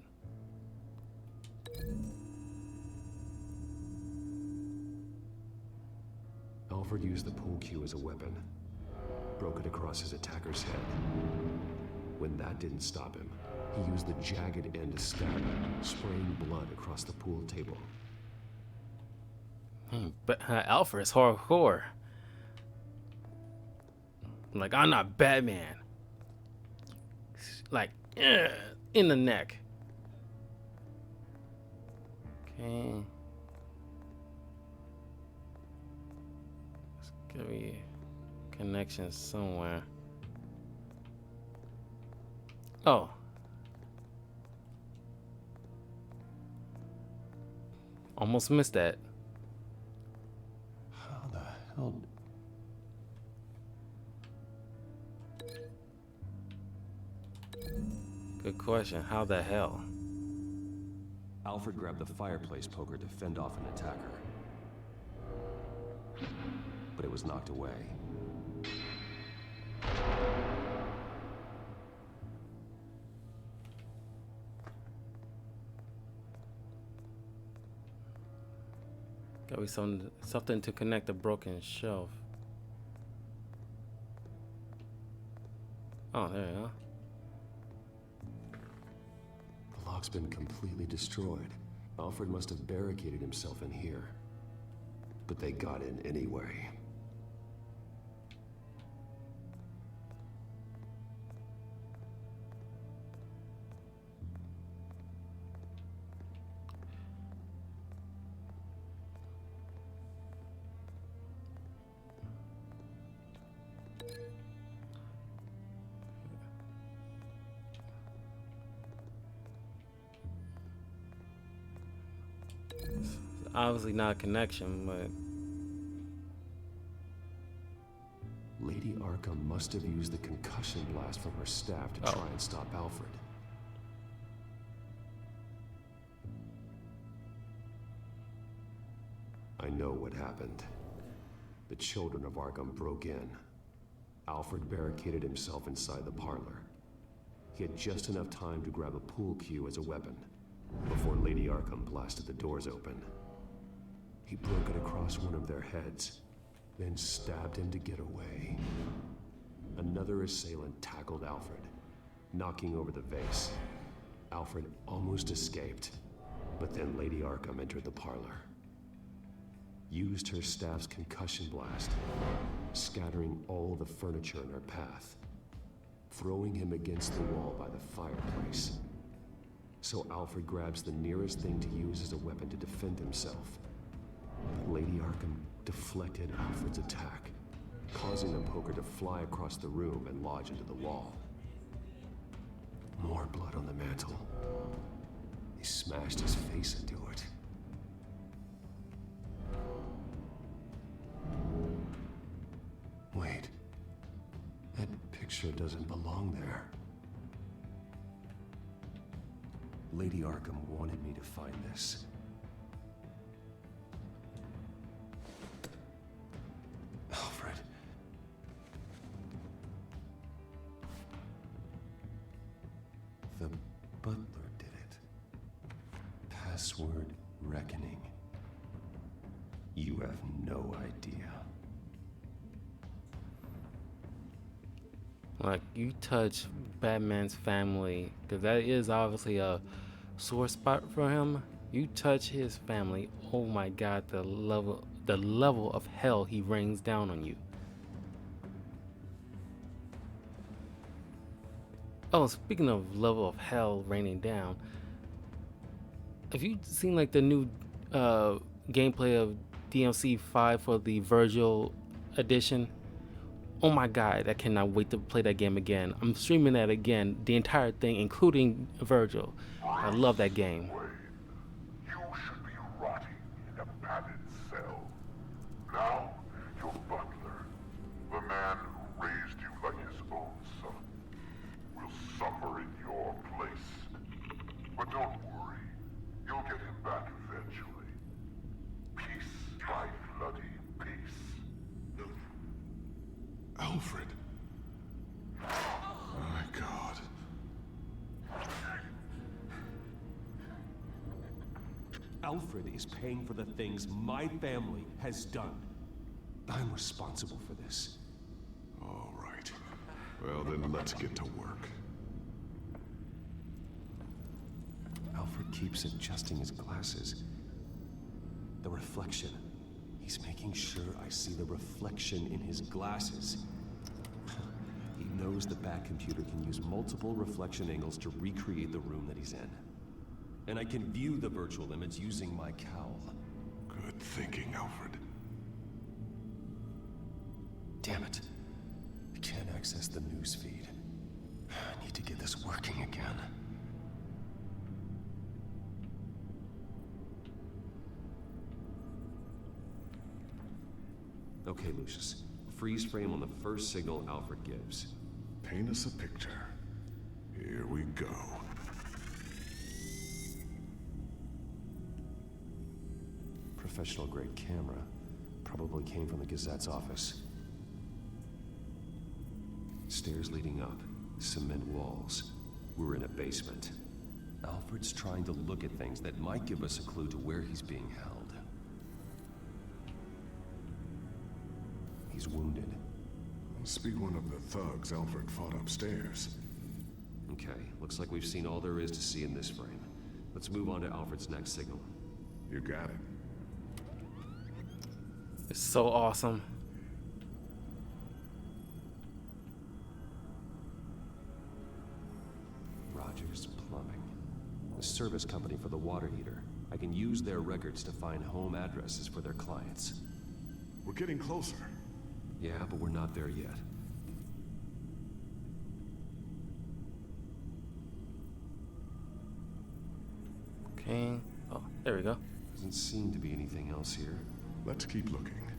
Alfred used the pool cue as a weapon. Broke it across his attacker's head. When that didn't stop him, he used the jagged end to stab him, spraying blood across the pool table. But Alfred's hardcore. Like, I'm not Batman. Like, in the neck. Okay. There's gotta be a connection somewhere. Oh. Almost missed that. How the hell? Good question. How the hell? Alfred grabbed the fireplace poker to fend off an attacker. But it was knocked away. Gotta be something to connect the broken shelf. Oh, there you go. The lock's been completely destroyed. Alfred must have barricaded himself in here. But they got in anyway. Obviously not a connection, but Lady Arkham must have used the concussion blast from her staff to try and stop Alfred. I know what happened. The children of Arkham broke in. Alfred barricaded himself inside the parlor. He had just enough time to grab a pool cue as a weapon before Lady Arkham blasted the doors open. He broke it across one of their heads, then stabbed him to get away. Another assailant tackled Alfred, knocking over the vase. Alfred almost escaped, but then Lady Arkham entered the parlor. Used her staff's concussion blast, scattering all the furniture in her path, throwing him against the wall by the fireplace. So Alfred grabs the nearest thing to use as a weapon to defend himself. But Lady Arkham deflected Alfred's attack, causing the poker to fly across the room and lodge into the wall. More blood on the mantel. He smashed his face into it. Wait. That picture doesn't belong there. Lady Arkham wanted me to find this. Alfred. The butler did it. Password reckoning. You have no idea. like you touch Batman's family, because that is obviously a sore spot for him. You touch his family, oh my God, the level of hell he rains down on you. Oh, speaking of level of hell raining down, have you seen like the new gameplay of DMC 5 for the Virgil edition? Oh my God, I cannot wait to play that game again. I'm streaming that again, the entire thing, including Virgil. I love that game. You should be rotting in a padded cell. Now, your butler, the man who raised you like his own son, will suffer in your place. But don't worry, you'll get him back eventually. Peace by bloody peace. Alfred. My God. Alfred is paying for the things my family has done. I'm responsible for this. All right. Well, then let's get to work. Alfred keeps adjusting his glasses. The reflection. making sure I see the reflection in his glasses. He knows the back computer can use multiple reflection angles to recreate the room that he's in. And I can view the virtual image using my cowl. Good thinking, Alfred. Damn it. I can't access the news feed. I need to get this working again. Okay, Lucius. Freeze frame on the first signal Alfred gives. Paint us a picture. Here we go. Professional grade camera. Probably came from the Gazette's office. Stairs leading up. Cement walls. We're in a basement. Alfred's trying to look at things that might give us a clue to where he's being held. He's wounded. Must be one of the thugs Alfred fought upstairs. Okay, looks like we've seen all there is to see in this frame. Let's move on to Alfred's next signal. You got it. It's so awesome. Rogers Plumbing. The service company for the water heater. I can use their records to find home addresses for their clients. We're getting closer. Yeah, but we're not there yet. Okay. Oh, there we go. Doesn't seem to be anything else here. Let's keep looking.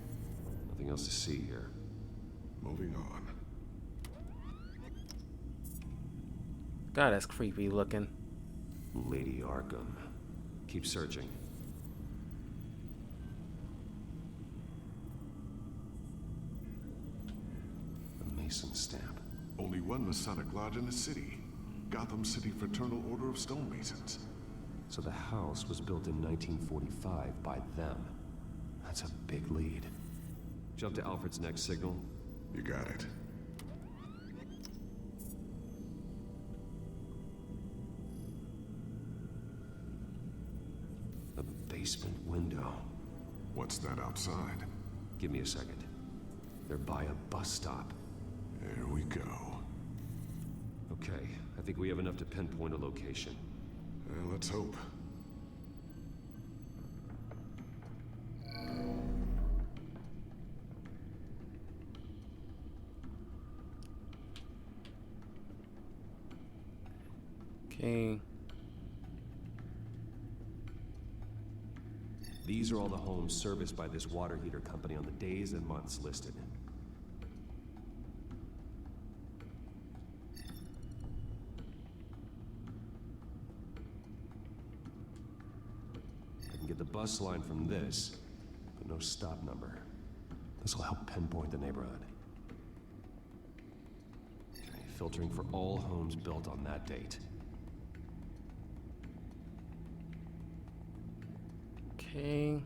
Nothing else to see here. Moving on. God, that's creepy looking. Lady Arkham. Keep searching. A Mason stamp. Only one Masonic lodge in the city. Gotham City Fraternal Order of Stonemasons. So the house was built in 1945 by them. That's a big lead. Jump to Alfred's next signal. You got it. A basement window. What's that outside? Give me a second. They're by a bus stop. There we go. Okay, I think we have enough to pinpoint a location. Well, let's hope. Okay. These are all the homes serviced by this water heater company on the days and months listed. I can get the bus line from this, but no stop number. This will help pinpoint the neighborhood. Okay, filtering for all homes built on that date. Okay.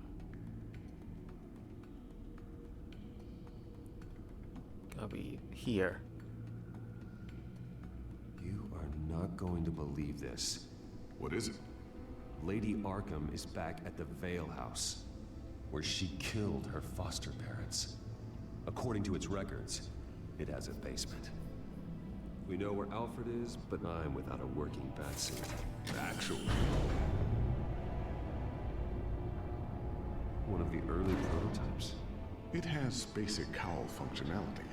Gotta be here. You are not going to believe this. What is it? Lady Arkham is back at the Vale House, where she killed her foster parents. According to its records, it has a basement. We know where Alfred is, but I'm without a working batsuit. Actually. One of the early prototypes. It has basic cowl functionality,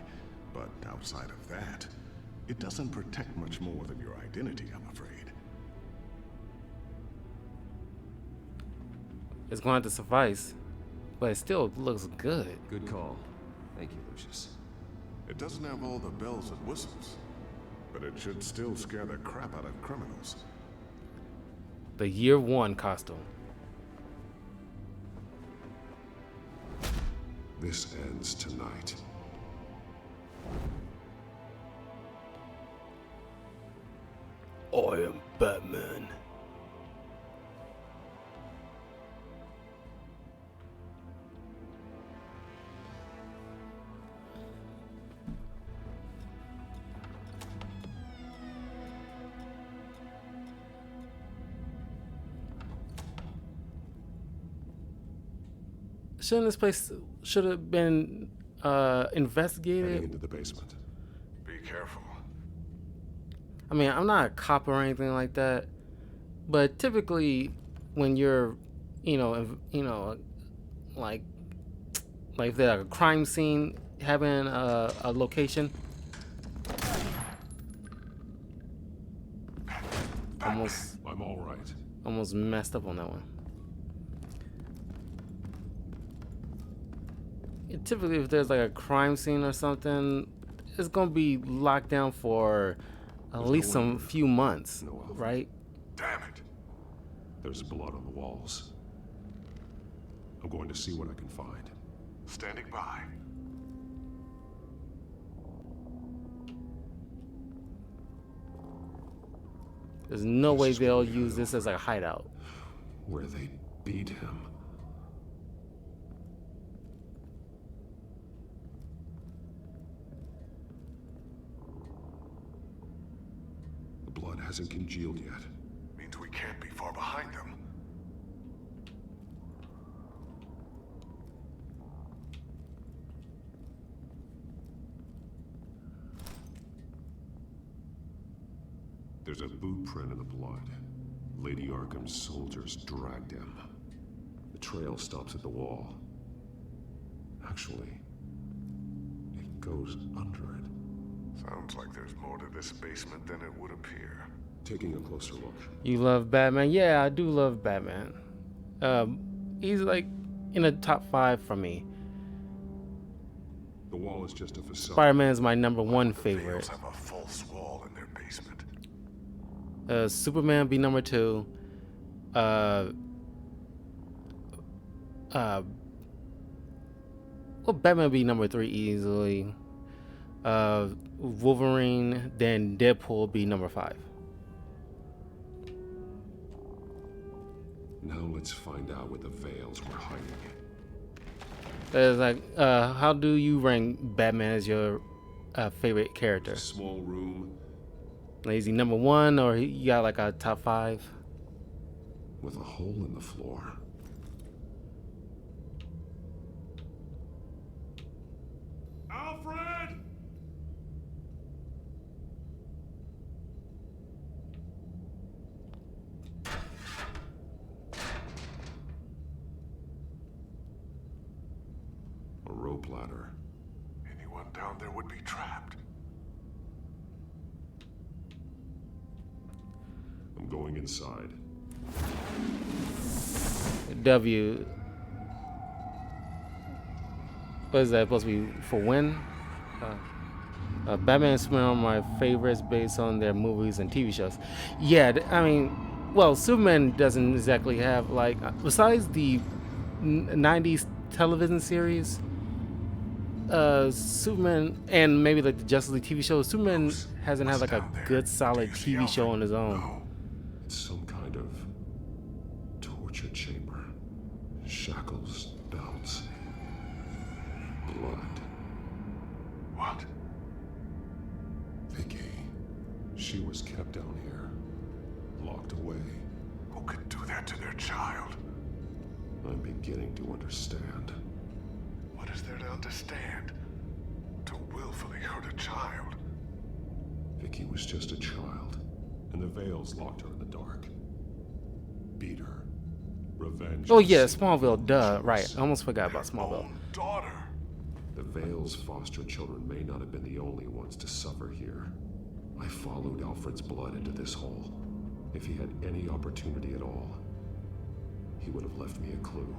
but outside of that, it doesn't protect much more than your identity, I'm afraid. It's going to suffice, but it still looks good. Good call. Thank you, Lucius. It doesn't have all the bells and whistles, but it should still scare the crap out of criminals. The Year One costume. This ends tonight. I am Batman. shouldn't this place should have been investigated? Heading into the basement. Be careful. I mean, I'm not a cop or anything like that, but typically when you're, like if there's like a crime scene having a location, almost. I'm all right. Almost messed up on that one. Typically, if there's like a crime scene or something, it's gonna be locked down for at least some few months, right? Damn it. There's blood on the walls. I'm going to see what I can find. Standing by. There's no way they'll use this as a hideout. Where they beat him. The blood hasn't congealed yet. Means we can't be far behind them. There's a boot print in the blood. Lady Arkham's soldiers dragged him. The trail stops at the wall. Actually, it goes under it. Sounds like there's more to this basement than it would appear. Taking a closer look. You love Batman? Yeah, I do love Batman. He's like in the top 5 for me. The wall is just a facade. Spider-Man is my #1 favorite. Have a false wall in their basement. Superman be number 2. Batman be number 3 easily. Wolverine, then Deadpool be number 5. Now let's find out what the Veils were hiding. It's like, how do you rank Batman as your favorite character? Small room. Like, is he number 1 or you got like a top 5? With a hole in the floor. Alfred! A rope ladder. Anyone down there would be trapped. I'm going inside. W. What is that supposed to be for win? Batman and Superman are my favorites based on their movies and TV shows. Yeah, I mean, well, Superman doesn't exactly have like, besides the 90s television series, Superman and maybe like the Justice League TV show, Superman hasn't had like a good solid TV show on his own. It's some kind of torture chamber. Shackles, belts, blood. What? Vicky. She was kept down here, locked away. Who could do that to their child? I'm beginning to understand. What is there to understand? To willfully hurt a child? Vicky was just a child, and the Veils locked her in the dark. Beat her. Revenge. Oh yeah, Smallville, duh, right. I almost forgot about Smallville. Daughter. The Veils' foster children may not have been the only ones to suffer here. I followed Alfred's blood into this hole. If he had any opportunity at all, he would have left me a clue.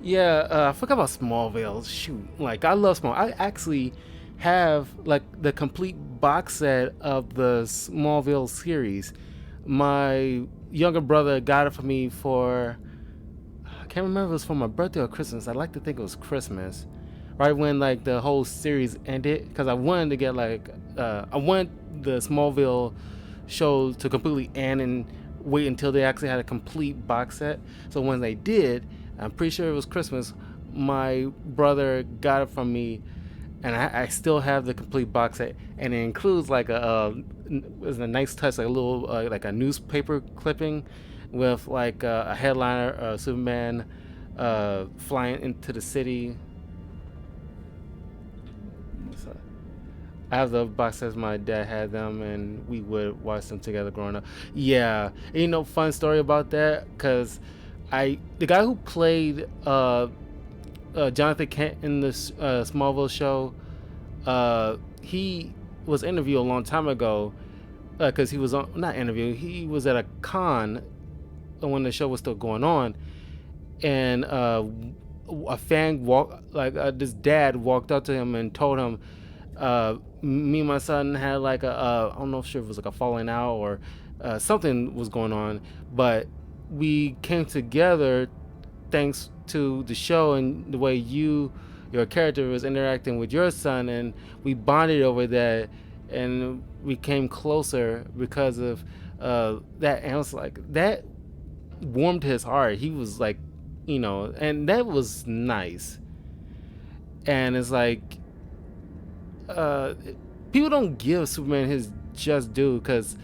Yeah, I forgot about Smallville. Shoot, like I love Smallville. I actually have like the complete box set of the Smallville series. My younger brother got it for me for, I can't remember if it was for my birthday or Christmas. I like to think it was Christmas, right when like the whole series ended, because I wanted to get like I want the Smallville show to completely end and wait until they actually had a complete box set. So when they did, I'm pretty sure it was Christmas, my brother got it from me, and I still have the complete box set, and it includes like a nice touch, like a little like a newspaper clipping with like a headliner, Superman flying into the city. So I have the box sets. My dad had them, and we would watch them together growing up. Yeah, and, fun story about that, because the guy who played Jonathan Kent in this Smallville show, he was interviewed a long time ago, because he was on, not interview, he was at a con when the show was still going on, and a fan this dad walked up to him and told him, me and my son had like I don't know if it was like a falling out or something was going on, but we came together thanks to the show and the way your character was interacting with your son, and we bonded over that, and we came closer because of that. And I was like, that warmed his heart. He was like, and that was nice. And it's like, people don't give Superman his just due, because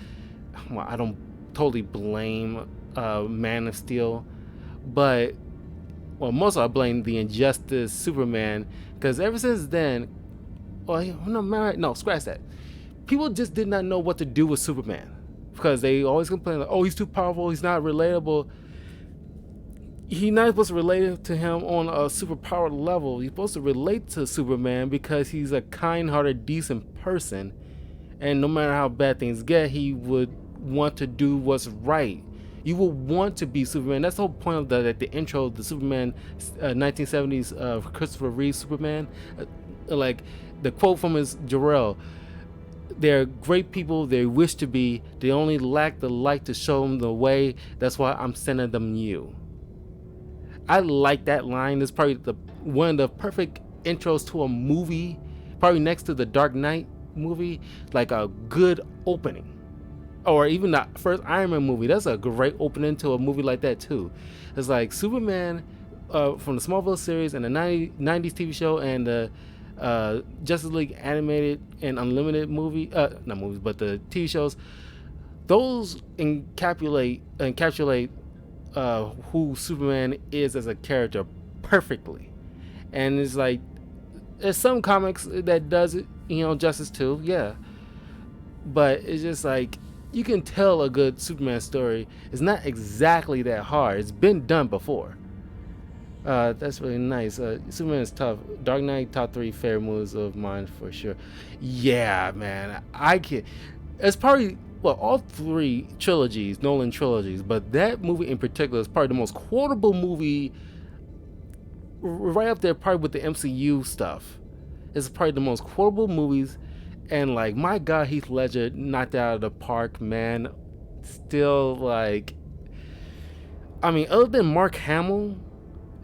I don't totally blame Man of Steel, but most I blame the Injustice Superman, because ever since then, no, scratch that. People just did not know what to do with Superman, because they always complain like, oh, he's too powerful, he's not relatable. He's not supposed to relate to him on a superpowered level. He's supposed to relate to Superman because he's a kind-hearted, decent person, and no matter how bad things get, he would want to do what's right. You will want to be Superman. That's the whole point of the intro, the Superman 1970s Christopher Reeve Superman. Like the quote from his Jor-El: "They're great people. They wish to be. They only lack the light to show them the way. That's why I'm sending them you." I like that line. It's probably one of the perfect intros to a movie, probably next to the Dark Knight movie, like a good opening. Or even the first Iron Man movie. That's a great opening to a movie like that too. It's like Superman from the Smallville series and the 90s TV show and the Justice League animated and Unlimited movie, not movies, but the TV shows. Those encapsulate who Superman is as a character perfectly. And it's like, there's some comics that does it, justice too, yeah. But it's just like, you can tell a good Superman story. It's not exactly that hard. It's been done before. That's really nice. Superman is tough. Dark Knight, top 3 favorite movies of mine for sure. Yeah, man. It's probably, all 3 trilogies, Nolan trilogies, but that movie in particular is probably the most quotable movie, right up there probably with the MCU stuff. It's probably the most quotable movies. And like, my God, Heath Ledger knocked it out of the park, man. Still, like, I mean, other than Mark Hamill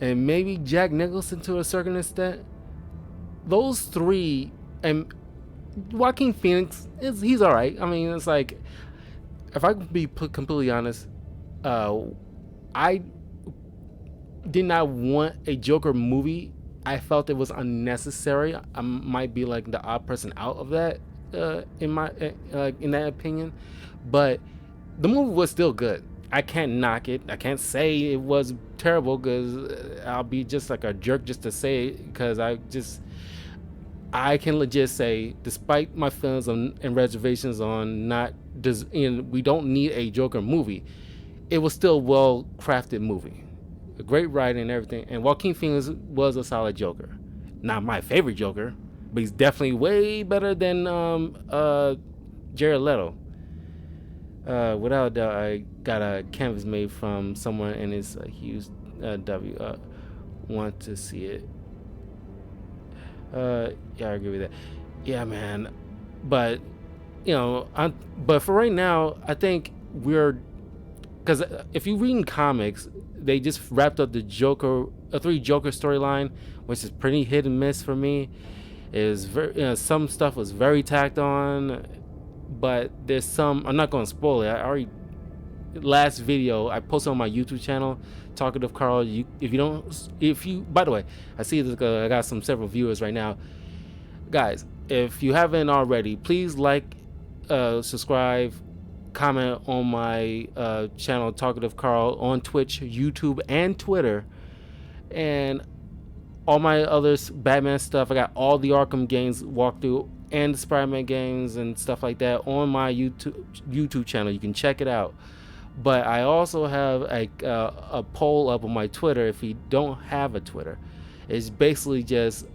and maybe Jack Nicholson to a certain extent, those 3, and Joaquin Phoenix, he's all right. I mean, it's like, if I could be completely honest, I did not want a Joker movie. I felt it was unnecessary. I might be like the odd person out of that, in that opinion, but the movie was still good. I can't knock it. I can't say it was terrible, because I'll be just like a jerk just to say it, because I can legit say, despite my feelings and reservations on we don't need a Joker movie, it was still a well-crafted movie. A great writing and everything, and Joaquin Phoenix was a solid Joker. Not my favorite Joker, but he's definitely way better than Jared Leto. Without a doubt, I got a canvas made from someone, and it's a huge W. Want to see it? Yeah, I agree with that. Yeah, man. But but for right now, I think because if you read in comics, they just wrapped up the 3 Joker storyline, which is pretty hit and miss for me. It was very, some stuff was very tacked on, but there's some, I'm not going to spoil it. Last video I posted on my YouTube channel, Talkative Carl. By the way, I see that I got several viewers right now. Guys, if you haven't already, please like, subscribe, comment on my channel, Talkative Carl, on Twitch, YouTube, and Twitter. and all my other Batman stuff. I got all the Arkham games walkthrough and the Spider-Man games and stuff like that on my YouTube channel. You can check it out. But I also have a poll up on my Twitter. If you don't have a Twitter, it's basically just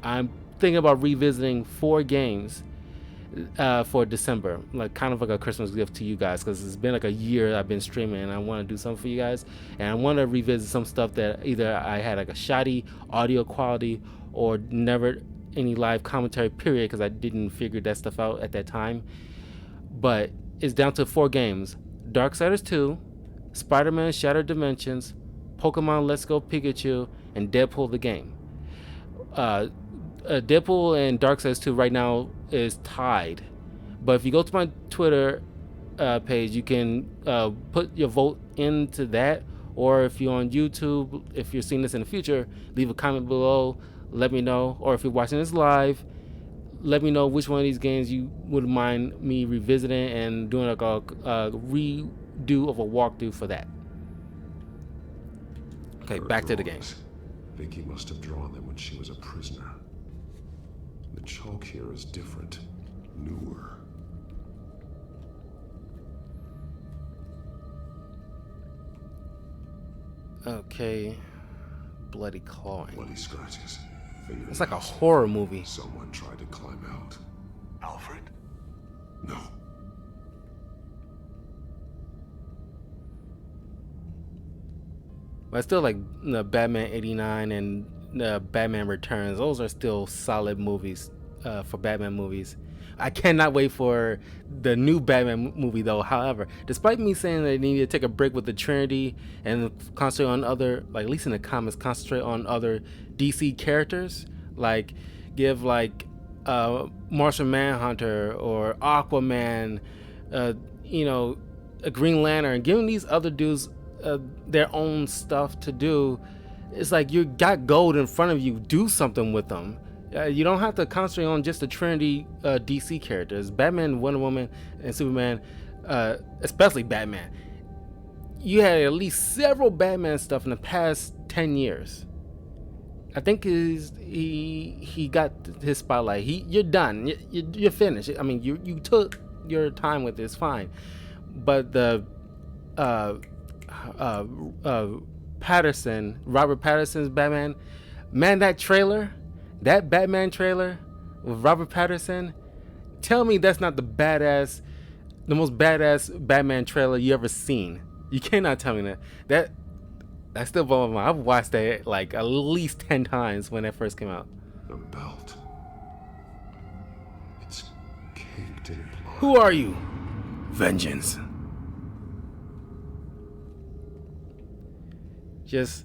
I'm thinking about revisiting 4 games for December, like kind of like a Christmas gift to you guys, because it's been like a year I've been streaming and I want to do something for you guys, and I want to revisit some stuff that either I had like a shoddy audio quality or never any live commentary period, because I didn't figure that stuff out at that time. But it's down to 4 games: Darksiders 2, Spider-Man Shattered Dimensions, Pokemon Let's Go Pikachu, and Deadpool the game. Deadpool and Darksiders 2 right now is tied, but if you go to my Twitter page, you can put your vote into that, or if you're on YouTube, if you're seeing this in the future, leave a comment below, let me know, or if you're watching this live, let me know which one of these games you would mind me revisiting and doing like a redo of a walkthrough for that. Okay, back to the game. Vicky must have drawn them when she was a prisoner. The chalk here is different, newer. Okay, bloody clawing. Bloody scratches. It's like a horror movie. Someone tried to climb out. Alfred? No. But I still like Batman 89 and Batman Returns. Those are still solid movies for Batman movies. I cannot wait for the new Batman movie though. However, despite me saying they need to take a break with the Trinity and concentrate on other, like at least in the comics, concentrate on other DC characters, like give like Martian Manhunter or Aquaman, you know, a Green Lantern, giving these other dudes their own stuff to do. It's like you got gold in front of you, do something with them. You don't have to concentrate on just the Trinity DC characters. Batman, Wonder Woman, and Superman, especially Batman. You had at least several Batman stuff in the past 10 years. I think he got his spotlight. You're done. You're finished. I mean, you took your time with this, fine. But the Robert Pattinson's Batman, man, that Batman trailer with Robert Pattinson, tell me that's not the most badass Batman trailer you ever seen. You cannot tell me that. That still blows my mind. I've watched that like at least 10 times when that first came out. The belt. It's caked in blood. Who are you? Vengeance. Just,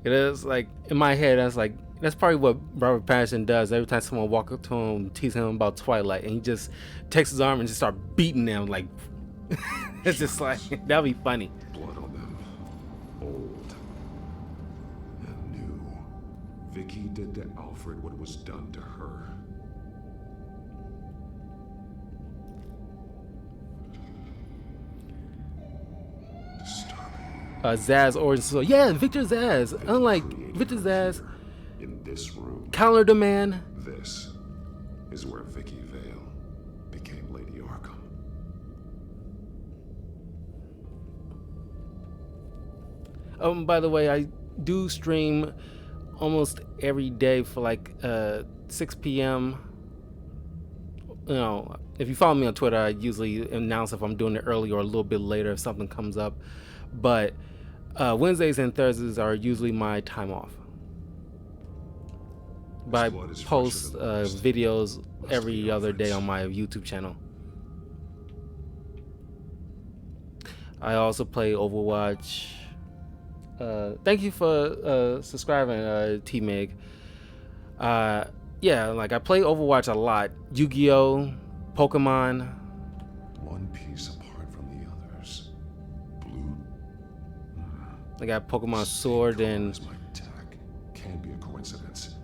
it is like in my head. That's probably what Robert Pattinson does every time someone walks up to him, teasing him about Twilight, and he just takes his arm and just start beating them. Like it's just like that'd be funny. Blood on them, old and new. Vicky did to Alfred what was done to her. Zsasz origin story. Yeah, Victor Zsasz. Unlike Victor Zsasz, in this room, Calendar Man. This is where Vicky Vale became Lady Arkham. By the way, I do stream almost every day for like 6 p.m. You know, if you follow me on Twitter, I usually announce if I'm doing it early or a little bit later if something comes up. But Wednesdays and Thursdays are usually my time off. But I post videos every other day on my YouTube channel. I also play Overwatch. Thank you for subscribing, T-Mig. Yeah, like I play Overwatch a lot. Yu-Gi-Oh, Pokemon. One piece apart from the others. Blue. I got Pokemon Sword and. My attack can be a coincidence.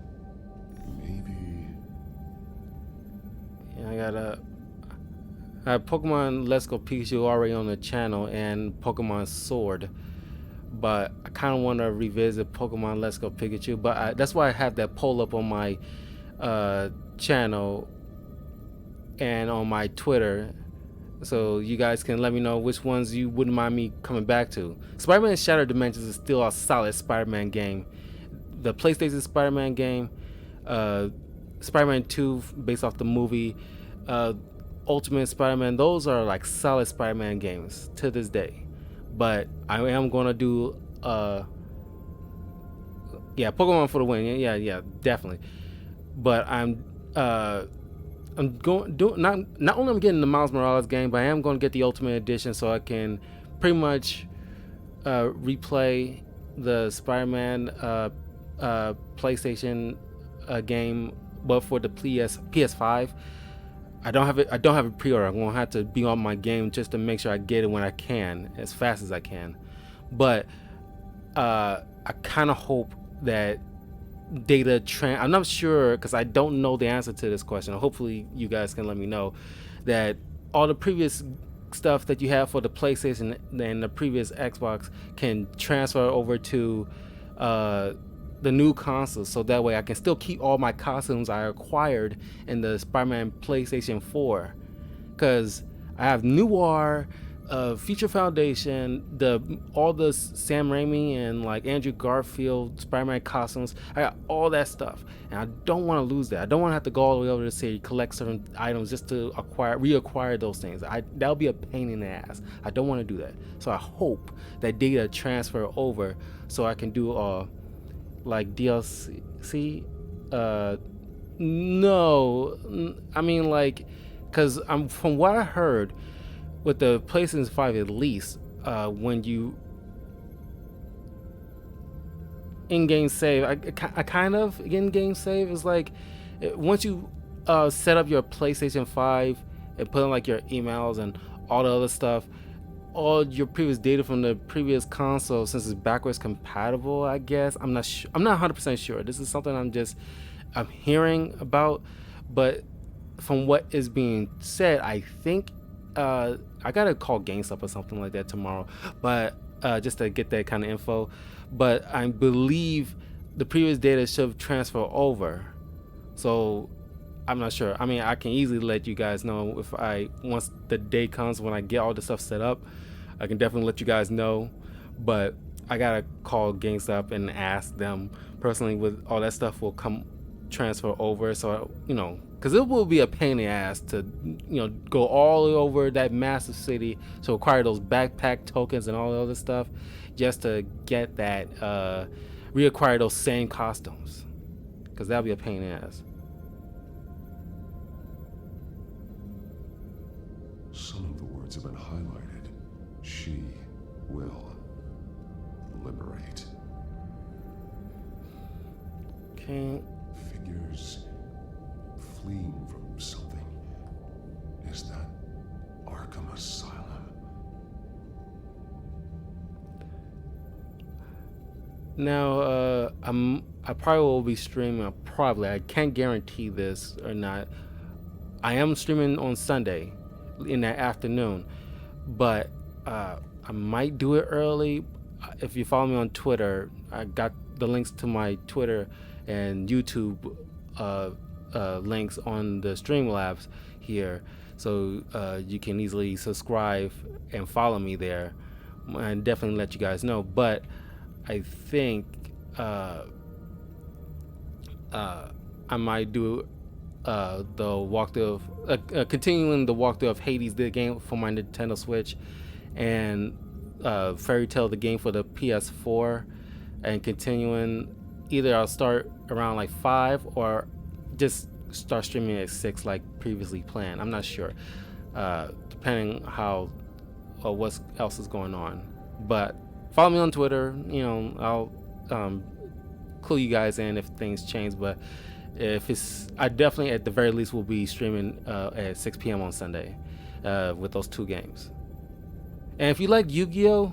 Maybe. Yeah, I have Pokemon Let's Go Pikachu already on the channel and Pokemon Sword. but I kind of want to revisit Pokemon Let's Go Pikachu. But that's why I have that poll up on my channel and on my Twitter, so you guys can let me know which ones you wouldn't mind me coming back to. Spider-Man Shattered Dimensions is still a solid Spider-Man game. The PlayStation Spider-Man game, Spider-Man 2 based off the movie, Ultimate Spider-Man, those are like solid Spider-Man games to this day. But I am gonna do Pokemon for the win. Yeah, definitely. But I'm going do not only I'm getting the Miles Morales game, but I am going to get the Ultimate Edition so I can pretty much replay the Spider-Man PlayStation game, but for the PS5. I don't have a pre-order. I'm gonna have to be on my game just to make sure I get it when I can, as fast as I can. But I kind of hope that I'm not sure, because I don't know the answer to this question. Hopefully you guys can let me know that all the previous stuff that you have for the PlayStation and the previous Xbox can transfer over to the new console, so that way I can still keep all my costumes I acquired in the Spider-Man PlayStation 4, because I have Noir, Future Foundation, all the Sam Raimi and like Andrew Garfield Spider-Man costumes. I got all that stuff, and I don't want to lose that. I don't want to have to go all the way over to city, collect certain items just to reacquire those things. That'll be a pain in the ass. I don't want to do that. So I hope that data transfer over so I can do like DLC. No, I mean, like, because from what I heard with the PlayStation 5, at least, when you in-game save, I kind of in-game save is like, once you set up your PlayStation 5 and put in like your emails and all the other stuff, all your previous data from the previous console, since it's backwards compatible, I guess. I'm not 100% sure. This is something I'm hearing about, but from what is being said, I think I gotta call GameStop or something like that tomorrow, but just to get that kind of info. But I believe the previous data should transfer over, so I'm not sure. I mean, I can easily let you guys know once the day comes when I get all the stuff set up. I can definitely let you guys know, but I gotta call GameStop and ask them personally with all that stuff will come transfer over. So because it will be a pain in the ass to go all over that massive city to acquire those backpack tokens and all the other stuff just to get that reacquire those same costumes, because that'll be a pain in the ass. Some of the words have been highlighted. She will liberate. Okay. Figures fleeing from something. Is that Arkham Asylum? Now, I probably will be streaming. I can't guarantee this or not. I am streaming on Sunday in the afternoon, but I might do it early. If you follow me on Twitter, I got the links to my Twitter and YouTube links on the Streamlabs here, so you can easily subscribe and follow me there, and definitely let you guys know. But I think I might do the walkthrough of continuing the walkthrough of Hades, the game for my Nintendo Switch, and Fairy Tail, the game for the PS4, and continuing. Either I'll start around like 5 or just start streaming at 6 like previously planned. I'm not sure, depending how or what else is going on. But follow me on Twitter. I'll clue you guys in if things change. But I definitely at the very least will be streaming at 6 p.m. on Sunday with those 2 games. And if you like Yu-Gi-Oh,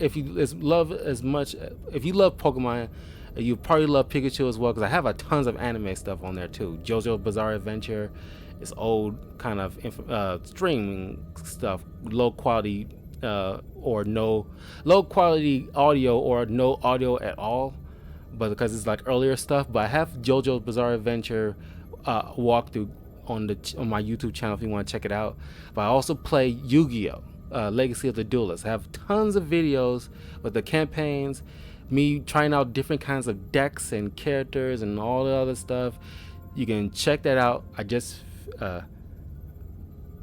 if you love Pokemon, you probably love Pikachu as well, because I have tons of anime stuff on there too. JoJo Bizarre Adventure, it's old kind of streaming stuff, low quality or no low quality audio or no audio at all, but because it's like earlier stuff. But I have JoJo's Bizarre Adventure walkthrough on my YouTube channel if you want to check it out. But I also play Yu-Gi-Oh! Legacy of the Duelist. I have tons of videos with the campaigns, me trying out different kinds of decks and characters and all the other stuff. You can check that out. I just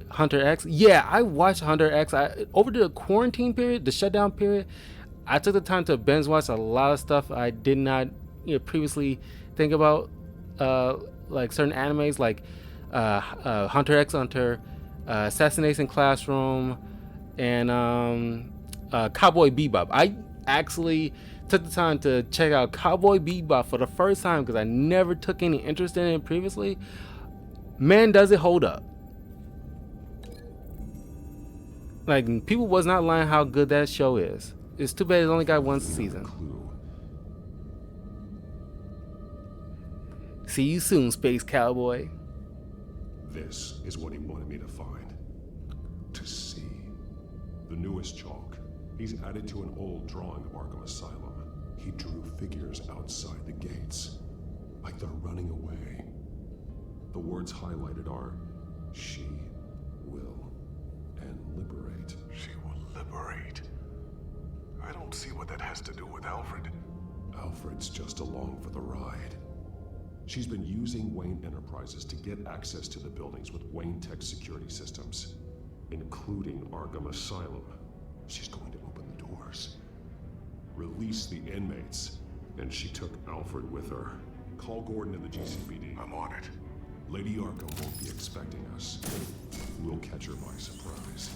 Hunter X. Yeah, I watched Hunter X. Over the quarantine period, the shutdown period, I took the time to binge watch a lot of stuff I did not previously think about, like certain animes like Hunter X Hunter, Assassination Classroom, and Cowboy Bebop. I actually took the time to check out Cowboy Bebop for the first time because I never took any interest in it previously. Man, does it hold up. Like, people was not lying how good that show is. It's too bad it only got one season. See you soon, Space Cowboy. This is what he wanted me to find. To see. The newest chalk. He's added to an old drawing of Arkham Asylum. He drew figures outside the gates. Like they're running away. The words highlighted are, she will, and liberate. She will liberate. I don't see what that has to do with Alfred. Alfred's just along for the ride. She's been using Wayne Enterprises to get access to the buildings with Wayne Tech security systems, including Arkham Asylum. She's going to open the doors, release the inmates, and she took Alfred with her. Call Gordon in the GCPD. I'm on it. Lady Arkham won't be expecting us. We'll catch her by surprise.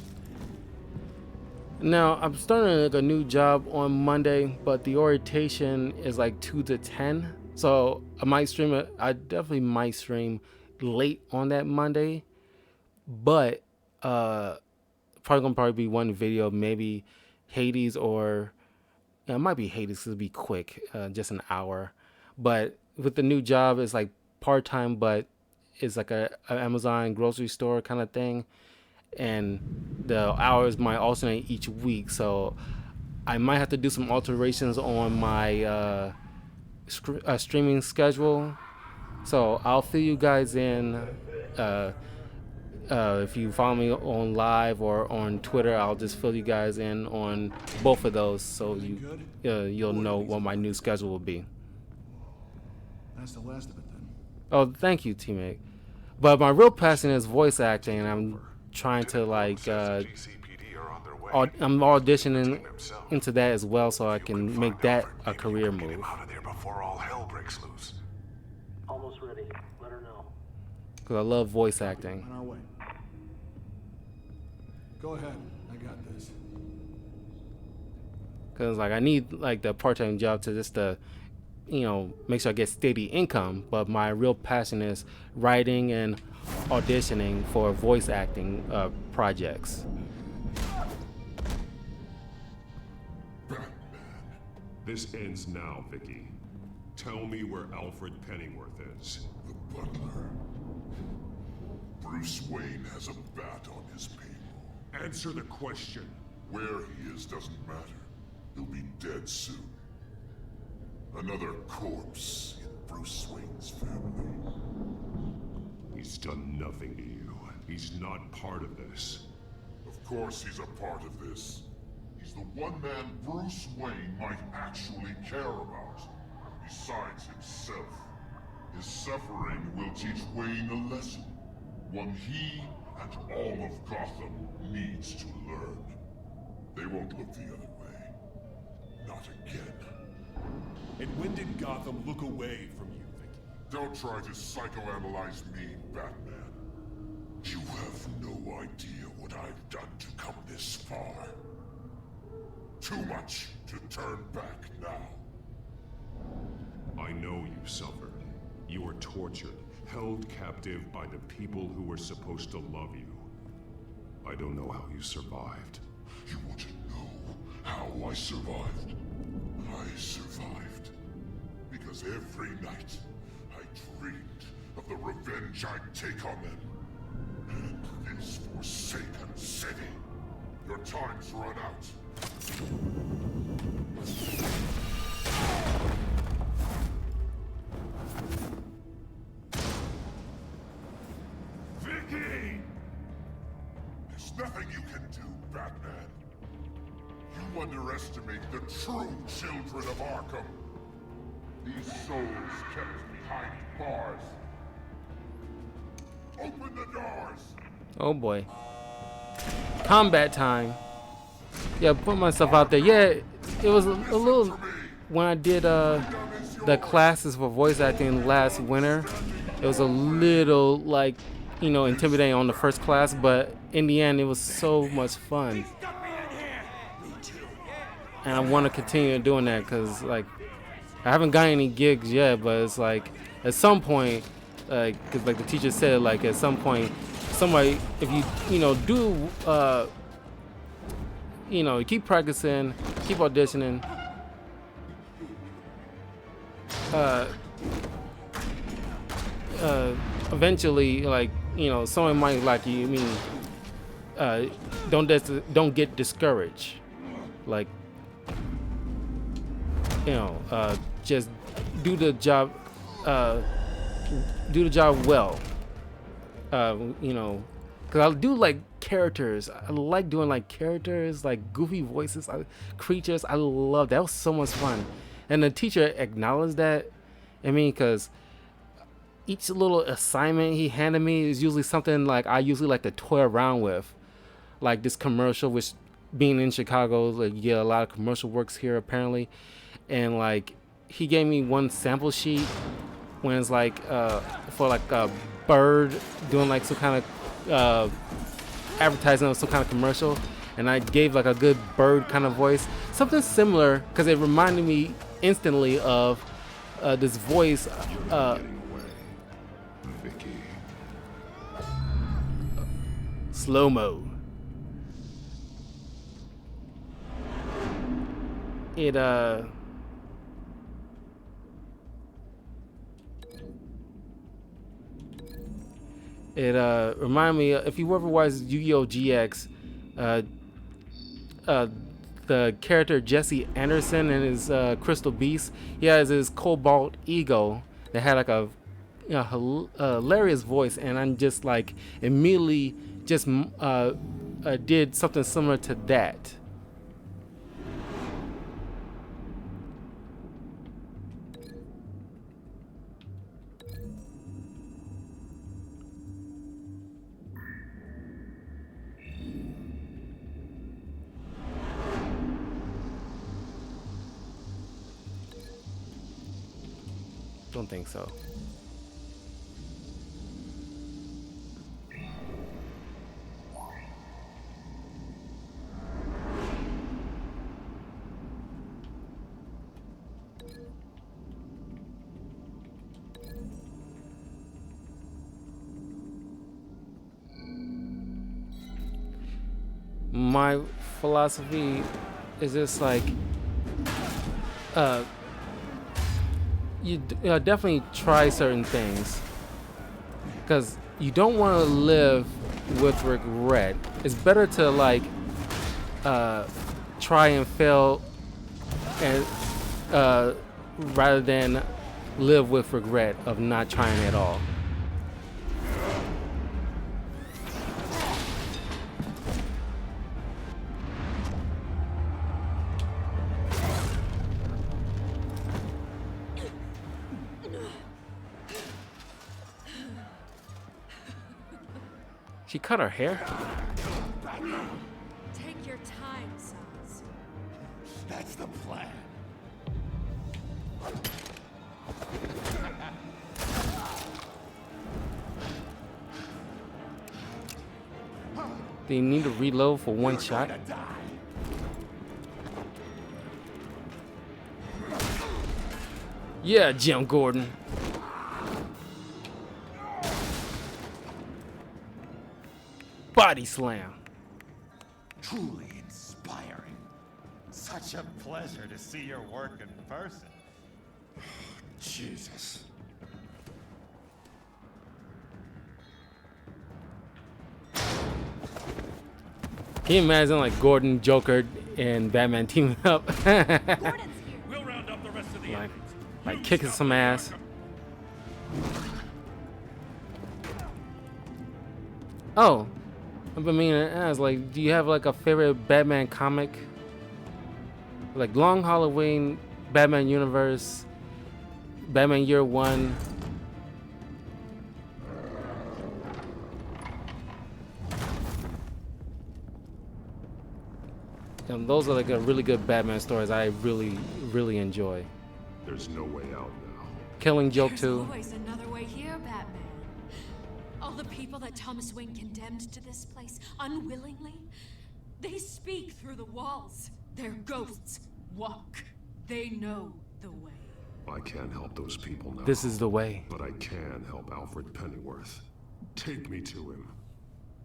Now, I'm starting like a new job on Monday, but the orientation is like 2 to 10. So I might stream it. I definitely might stream late on that Monday, but probably be one video, maybe Hades, or it might be Hades 'cause it'll be quick, just an hour. But with the new job, it's like part-time, but it's like a Amazon grocery store kind of thing, and the hours might alternate each week. So I might have to do some alterations on my streaming schedule. So I'll fill you guys in. If you follow me on live or on Twitter, I'll just fill you guys in on both of those, so you'll know what my new schedule will be. That's the last of it then. Oh, thank you, teammate. But my real passion is voice acting, and I'm trying to like I'm auditioning into that as well, so I can make that a career move. Before all hell breaks loose. Almost ready. Let her know. Because I love voice acting. On our way. Go ahead. I got this. Because like I need like the part-time job to just make sure I get steady income. But my real passion is writing and auditioning for voice acting projects. This ends now, Vicky. Tell me where Alfred Pennyworth is. The butler. Bruce Wayne has a bat on his people. Answer the question. Where he is doesn't matter. He'll be dead soon. Another corpse in Bruce Wayne's family. He's done nothing to you. He's not part of this. Of course he's a part of this. He's the one man Bruce Wayne might actually care about. Besides himself. His suffering will teach Wayne a lesson. One he and all of Gotham needs to learn. They won't look the other way. Not again. And when did Gotham look away from you, Vicky? Don't try to psychoanalyze me, Batman. You have no idea what I've done to come this far. Too much to turn back now. I know you suffered. You were tortured, held captive by the people who were supposed to love you. I don't know how you survived. You want to know how I survived? I survived because every night I dreamed of the revenge I'd take on them. And this forsaken city. Your time's run out. Vicky! There's nothing you can do, Batman. You underestimate the true children of Arkham. These souls kept behind bars. Open the doors! Oh boy. Combat time. Yeah, put myself out there. Yeah, it was a little when I did the classes for voice acting last winter. It was a little like, you know, intimidating on the first class, but in the end it was so much fun. And I want to continue doing that because like I haven't got any gigs yet, but it's like at some point, because like the teacher said, like at some point, somebody, if you know do you know, keep practicing, keep auditioning, eventually, like, you know, someone might like you. I mean, don't get discouraged. Like, you know, just do the job well. You know, because I do like characters. I like doing like characters, like goofy voices, creatures. I love that. That was so much fun. And the teacher acknowledged that. I mean, because each little assignment he handed me is usually something like I usually like to toy around with. Like this commercial, which being in Chicago, like you get a lot of commercial works here apparently. And like he gave me one sample sheet when it's like for like a bird doing like some kind of advertising of some kind of commercial, and I gave like a good bird kind of voice, something similar, because it reminded me instantly of this voice. Slow mo. It reminded me, if you ever watched Yu-Gi-Oh! GX, the character Jesse Anderson and his Crystal Beast, he has his Cobalt Ego that had like a, you know, hilarious voice, and I'm just like immediately just did something similar to that. Don't think so. My philosophy is just like you definitely try certain things, because you don't want to live with regret. It's better to like try and fail and rather than live with regret of not trying at all. She cut her hair? Take your time, Sans. That's the plan. Do you need to reload for one shot? Yeah, Jim Gordon. Body slam. Truly inspiring. Such a pleasure to see your work in person. Jesus. Can you imagine like Gordon, Joker, and Batman teaming up? We'll round up the rest of the like, inmates. like kicking some ass. Oh, I've been meaning to ask, like, do you have like a favorite Batman comic? Like Long Halloween, Batman Universe, Batman Year One. And those are like a really good Batman stories I really, really enjoy. There's no way out now. Killing Joke There's too. always another way here, Batman. All the people that Thomas Wayne condemned to this place unwillingly, they speak through the walls. Their ghosts walk. They know the way. I can't help those people now. This is the way. But I can help Alfred Pennyworth. Take me to him.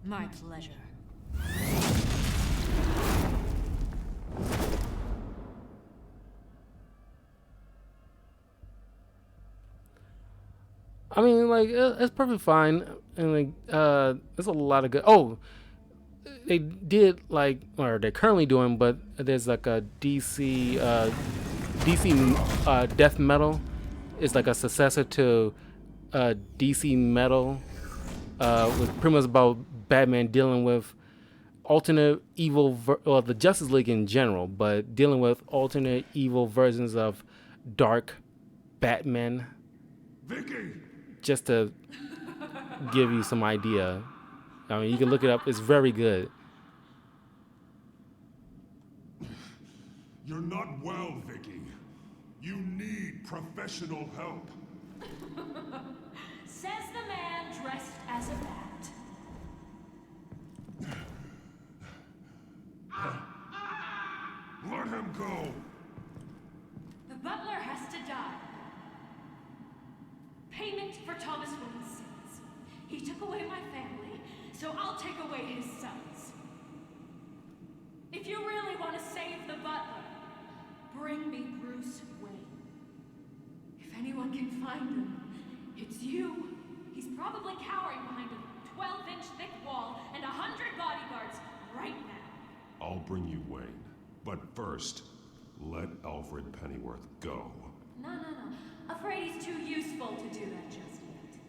My pleasure. I mean, like, it's perfectly fine. And, like, there's a lot of good. Oh, they did, like, or they're currently doing, but there's, like, a DC Death Metal. It's, like, a successor to DC Metal. Was pretty much about Batman dealing with alternate evil, or the Justice League in general, but dealing with alternate evil versions of dark Batman. Vicky! Just to give you some idea. I mean, you can look it up. It's very good. You're not well, Vicky. You need professional help. Says the man dressed as a bat. Let him go. The butler has to die. Payment for Thomas Wayne's sins. He took away my family, so I'll take away his sons. If you really want to save the butler, bring me Bruce Wayne. If anyone can find him, it's you. He's probably cowering behind a 12-inch thick wall and 100 bodyguards right now. I'll bring you Wayne. But first, let Alfred Pennyworth go. No. Afraid he's too useful to do that just yet.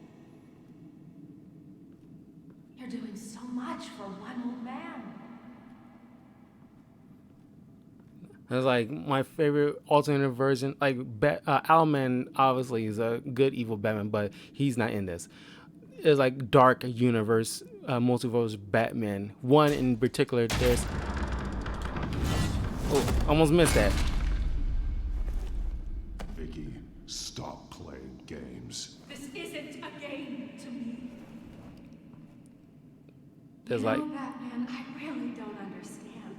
You're doing so much for one old man. It's like my favorite alternate version. Like Owlman obviously is a good evil Batman, but he's not in this. It's like dark universe, multiverse Batman. One in particular, there's. Oh, almost missed that. Vicky, stop playing games. This isn't a game to me. There's like Batman, I really don't understand.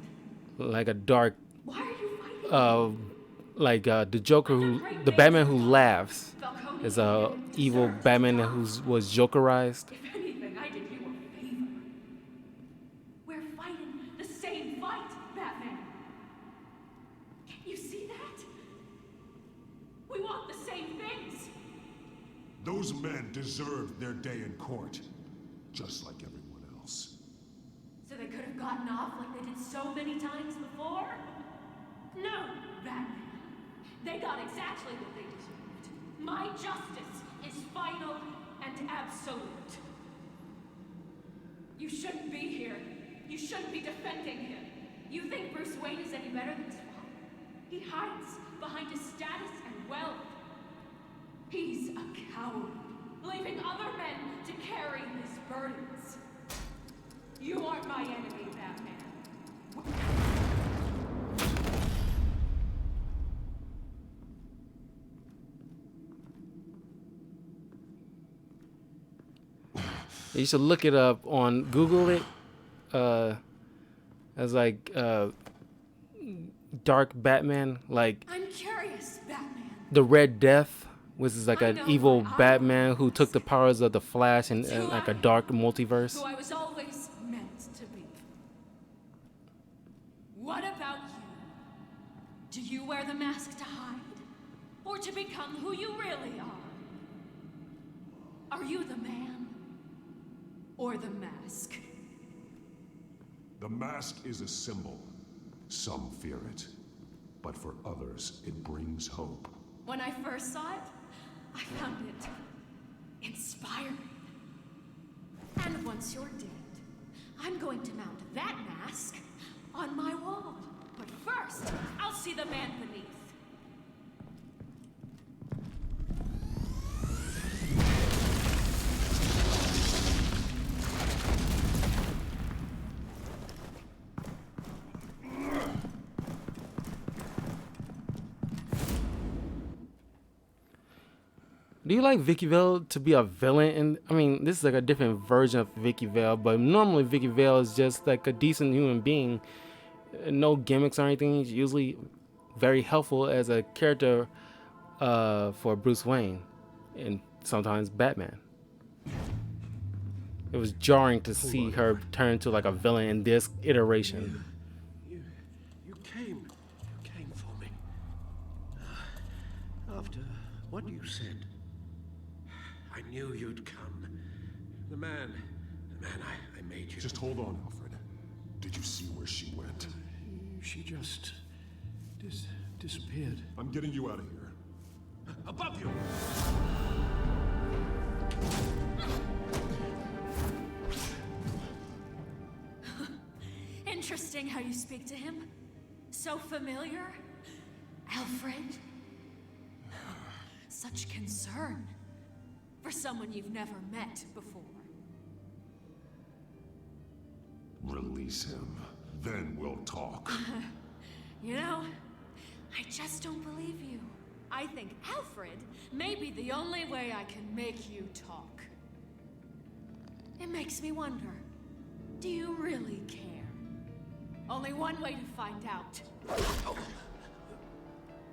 like a dark. Why are you fighting? Like the Joker the Batman who laughs is a evil Batman who was Jokerized. If anything, I did you a favor. We're fighting the same fight, Batman. Can't you see that? We want the same things. Those men deserved their day in court, just like everyone else. So they could have gotten off like they did so many times before? No, Batman. They got exactly what they deserved. My justice is final and absolute. You shouldn't be here. You shouldn't be defending him. You think Bruce Wayne is any better than his father? He hides behind his status and wealth. He's a coward, leaving other men to carry his burdens. You aren't my enemy, Batman. You should look it up on Google it. As like dark Batman, like I'm curious, Batman. the Red Death, which is like an evil Batman who took the powers of the Flash and like a dark multiverse. Who I was always meant to be. What about you? Do you wear the mask to hide? Or to become who you really are? Are you the man? Or the mask? The mask is a symbol. Some fear it, but for others, it brings hope. When I first saw it, I found it inspiring. And once you're dead, I'm going to mount that mask on my wall. But first, I'll see the man beneath. Do you like Vicky Vale to be a villain? And I mean, this is like a different version of Vicky Vale, but normally Vicky Vale is just like a decent human being, no gimmicks or anything. She's usually very helpful as a character for Bruce Wayne and sometimes Batman. It was jarring to see her turn to like a villain in this iteration. You came for me. After what you said, I knew you'd come. The man I made you. Just hold on, Alfred. Did you see where she went? She just disappeared. I'm getting you out of here. Above you! Interesting how you speak to him. So familiar. Alfred. Such concern for someone you've never met before. Release him. Then we'll talk. You know, I just don't believe you. I think Alfred may be the only way I can make you talk. It makes me wonder, do you really care? Only one way to find out. Oh.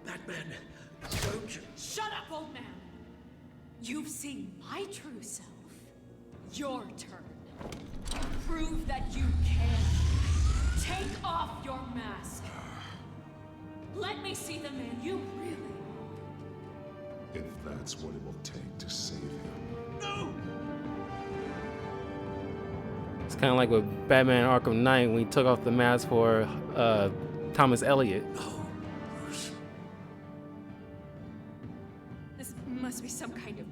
Batman, don't you... Shut up, old man! You've seen my true self. Your turn. Prove that you can. Take off your mask. Let me see the man you really are. If that's what it will take to save him. No! It's kind of like with Batman Arkham Knight when he took off the mask for Thomas Elliot. Oh, Bruce. This must be some kind of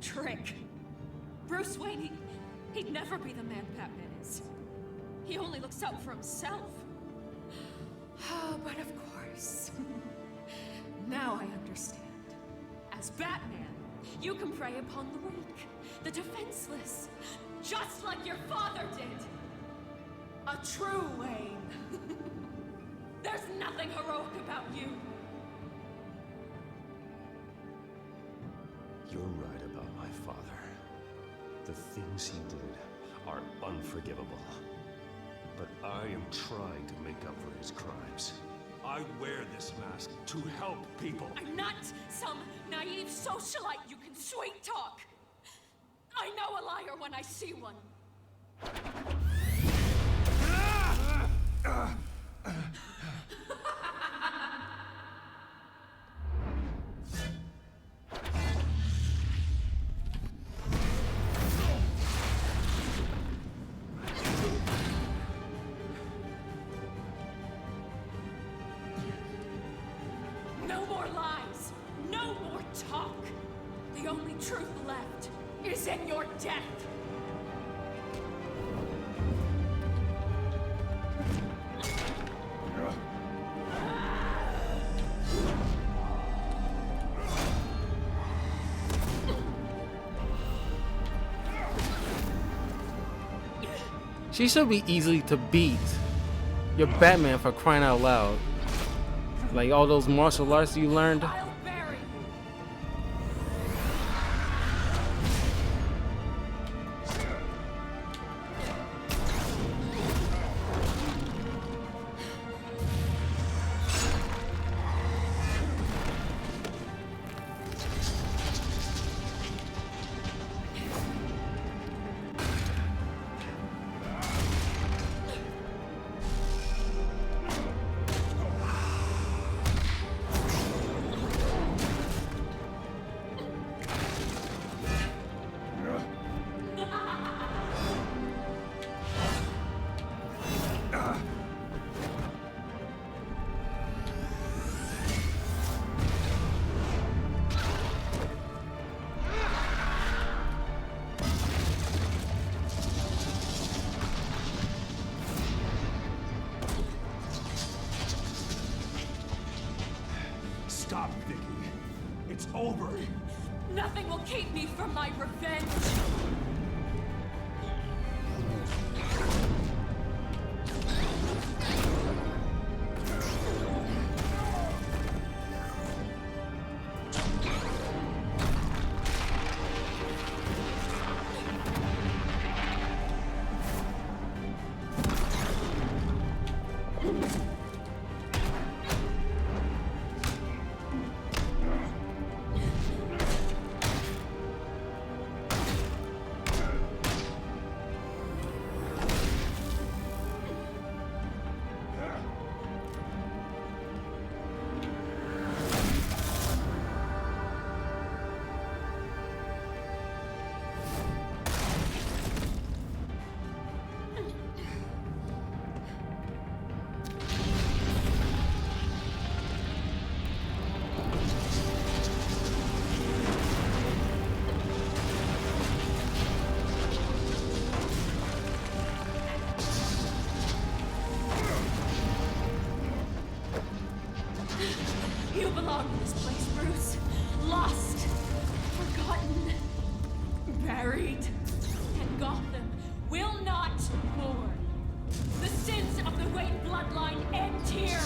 trick. Bruce Wayne, he'd never be the man Batman is. He only looks out for himself. But of course. Now I understand. As Batman, you can prey upon the weak, the defenseless, just like your father did. A true Wayne. There's nothing heroic about you. You're right about my father. The things he did are unforgivable. But I am trying to make up for his crimes. I wear this mask to help people. I'm not some naive socialite you can sweet talk. I know a liar when I see one. No more lies. No more talk. The only truth left is in your death. She should be easily to beat. You're Batman, for crying out loud. Like all those martial arts you learned. I'll bury you. Nothing will keep me from my revenge. You belong in this place, Bruce. Lost, forgotten, buried. And Gotham will not mourn. The sins of the Wayne bloodline end here.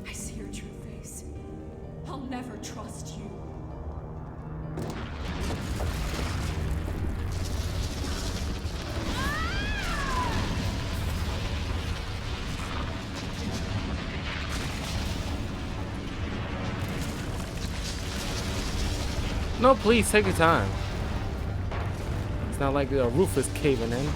I see your true face. I'll never trust you. No, please take your time. It's not like the roof is caving in.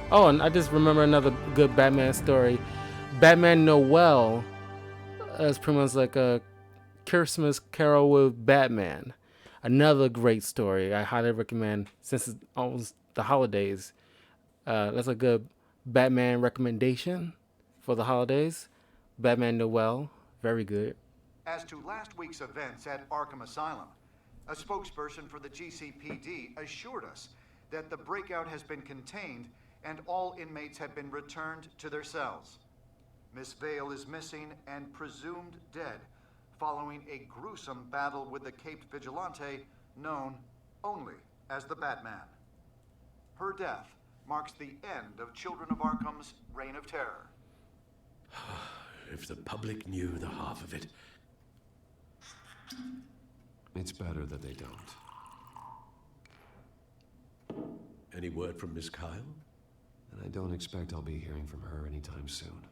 Oh, and I just remember another good Batman story. Batman Noel is pretty much like a Christmas Carol with Batman. Another great story I highly recommend since it's almost the holidays. That's a good Batman recommendation for the holidays. Batman Noel, very good. As to last week's events at Arkham Asylum, a spokesperson for the GCPD assured us that the breakout has been contained and all inmates have been returned to their cells. Miss Vale is missing and presumed dead following a gruesome battle with the caped vigilante known only as the Batman. Her death marks the end of Children of Arkham's reign of terror. If the public knew the half of it. It's better that they don't. Any word from Miss Kyle? And I don't expect I'll be hearing from her anytime soon.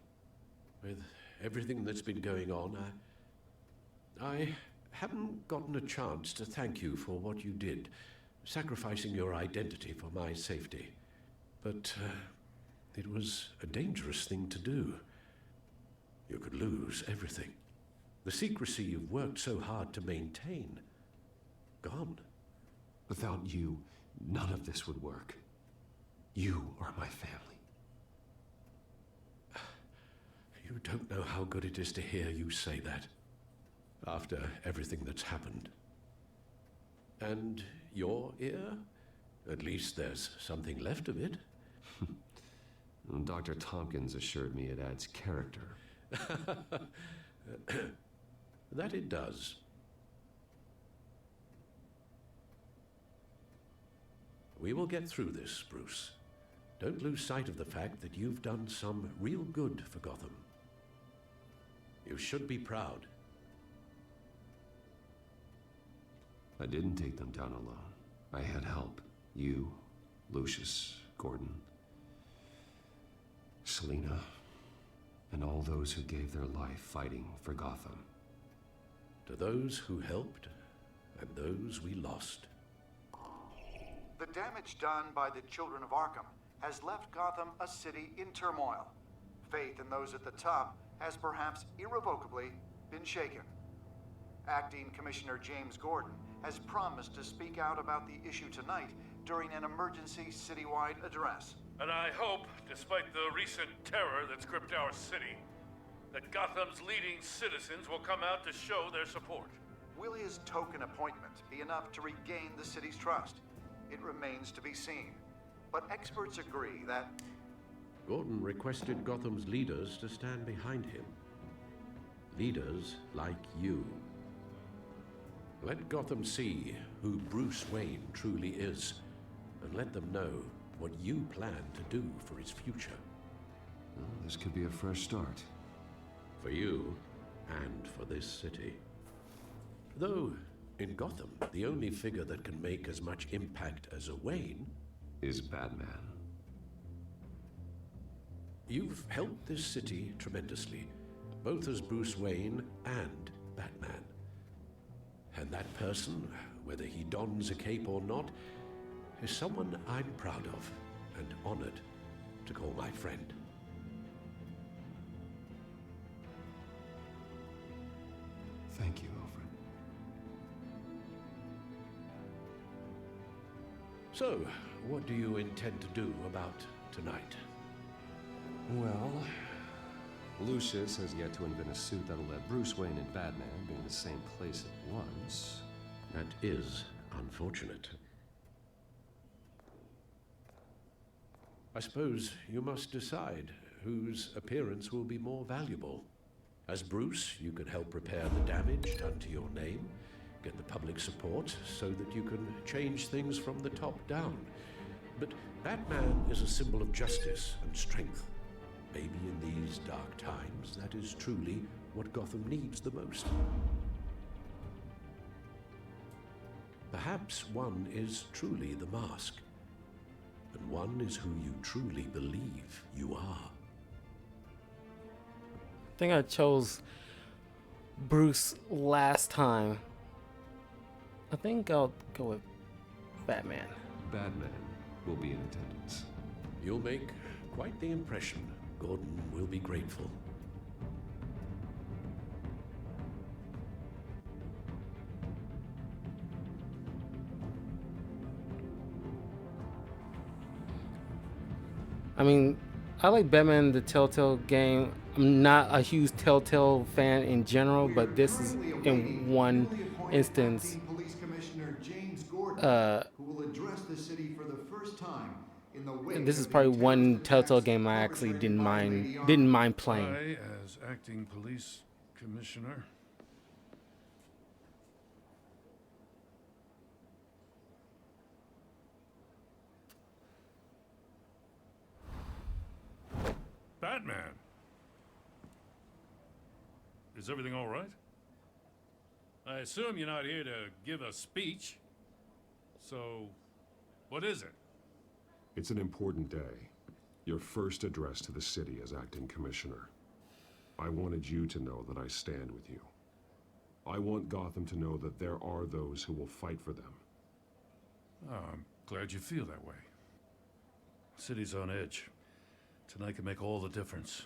With everything that's been going on, I haven't gotten a chance to thank you for what you did, sacrificing your identity for my safety. But it was a dangerous thing to do. You could lose everything. The secrecy you've worked so hard to maintain. Gone. Without you, none of this would work. You are my family. You don't know how good it is to hear you say that. After everything that's happened. And your ear? At least there's something left of it. Dr. Tompkins assured me it adds character. That it does. We will get through this, Bruce. Don't lose sight of the fact that you've done some real good for Gotham. You should be proud. I didn't take them down alone. I had help. You, Lucius, Gordon, Selina. and all those who gave their life fighting for Gotham. To those who helped, and those we lost. The damage done by the children of Arkham has left Gotham a city in turmoil. Faith in those at the top has perhaps irrevocably been shaken. Acting Commissioner James Gordon has promised to speak out about the issue tonight during an emergency citywide address. And I hope, despite the recent terror that's gripped our city, that Gotham's leading citizens will come out to show their support. Will his token appointment be enough to regain the city's trust? It remains to be seen. But experts agree that Gordon requested Gotham's leaders to stand behind him. Leaders like you. Let Gotham see who Bruce Wayne truly is, and let them know what you plan to do for his future. Well, this could be a fresh start. For you, and for this city. Though, in Gotham, the only figure that can make as much impact as a Wayne is Batman. You've helped this city tremendously, both as Bruce Wayne and Batman. And that person, whether he dons a cape or not, is someone I'm proud of and honored to call my friend. Thank you, Alfred. So, what do you intend to do about tonight? Well, Lucius has yet to invent a suit that'll let Bruce Wayne and Batman be in the same place at once. That is unfortunate. I suppose you must decide whose appearance will be more valuable. As Bruce, you can help repair the damage done to your name, get the public support so that you can change things from the top down. But Batman is a symbol of justice and strength. Maybe in these dark times, that is truly what Gotham needs the most. Perhaps one is truly the mask, and one is who you truly believe you are. I think I chose Bruce last time. I think I'll go with Batman. Batman will be in attendance. You'll make quite the impression. Gordon will be grateful. I mean, I like Batman the Telltale game. I'm not a huge Telltale fan in general, but this is in one instance. Police Commissioner James Gordon, who will address the city for the first time in the wake This is of probably the one terrorist Telltale attacks game I actually perpetrated by Lady didn't Arkham. mind playing. I, as acting police commissioner, Batman! Is everything all right? I assume you're not here to give a speech. So, what is it? It's an important day. Your first address to the city as acting commissioner. I wanted you to know that I stand with you. I want Gotham to know that there are those who will fight for them. Oh, I'm glad you feel that way. City's on edge. Tonight can make all the difference.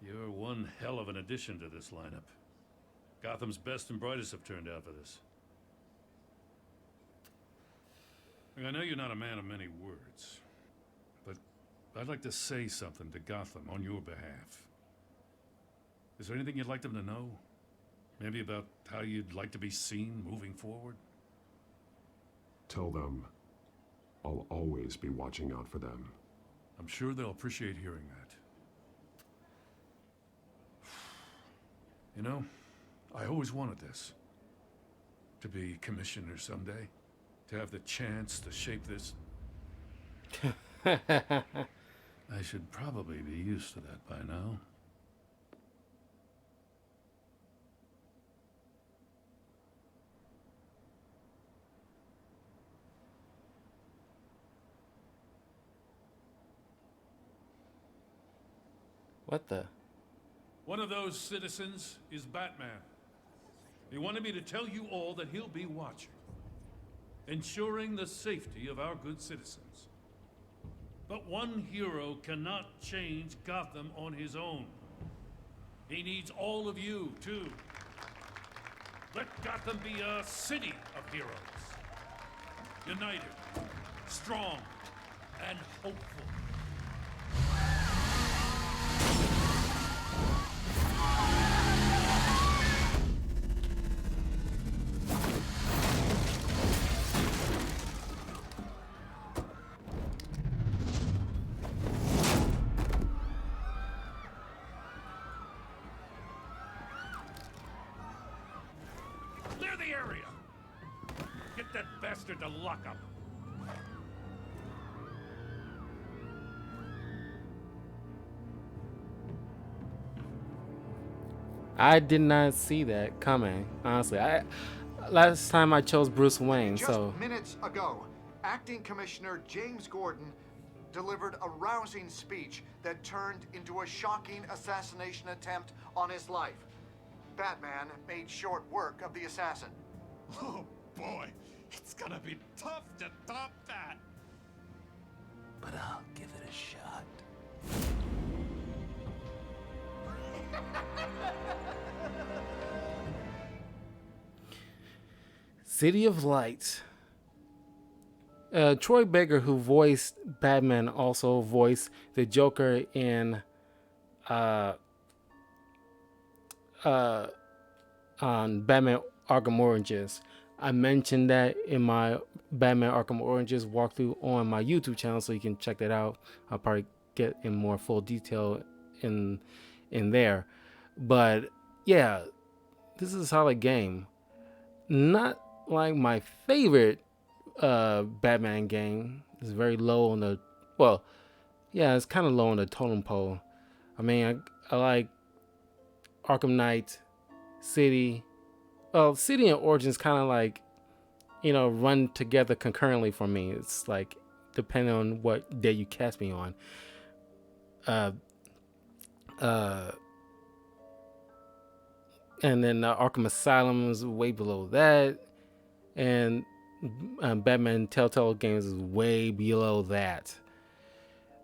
You're one hell of an addition to this lineup. Gotham's best and brightest have turned out for this. I know you're not a man of many words, but I'd like to say something to Gotham on your behalf. Is there anything you'd like them to know? Maybe about how you'd like to be seen moving forward? Tell them I'll always be watching out for them. I'm sure they'll appreciate hearing that. You know, I always wanted this. To be commissioner someday. To have the chance to shape this. I should probably be used to that by now. What the? One of those citizens is Batman. He wanted me to tell you all that he'll be watching, ensuring the safety of our good citizens. But one hero cannot change Gotham on his own. He needs all of you, too. Let Gotham be a city of heroes. United, strong, and hopeful. Clear the area! Get that bastard to lock up. I did not see that coming. Honestly, last time I chose Bruce Wayne, Just so minutes ago, Acting Commissioner James Gordon delivered a rousing speech that turned into a shocking assassination attempt on his life. Batman made short work of the assassin. Oh boy, it's gonna be tough to top that. But I'll give it a shot. City of Lights. Troy Baker, who voiced Batman, also voiced the Joker in on Batman Arkham Origins. I mentioned that in my Batman Arkham Origins walkthrough on my YouTube channel, so you can check that out. I'll probably get in more full detail in there. But yeah, this is a solid game. Not like my favorite Batman game. It's very low on the, well, yeah, it's kind of low on the totem pole. I mean, I like Arkham Knight, City. Well, City and Origins kind of like, run together concurrently for me. It's like depending on what day you cast me on. And then Arkham Asylum is way below that, and Batman Telltale games is way below that.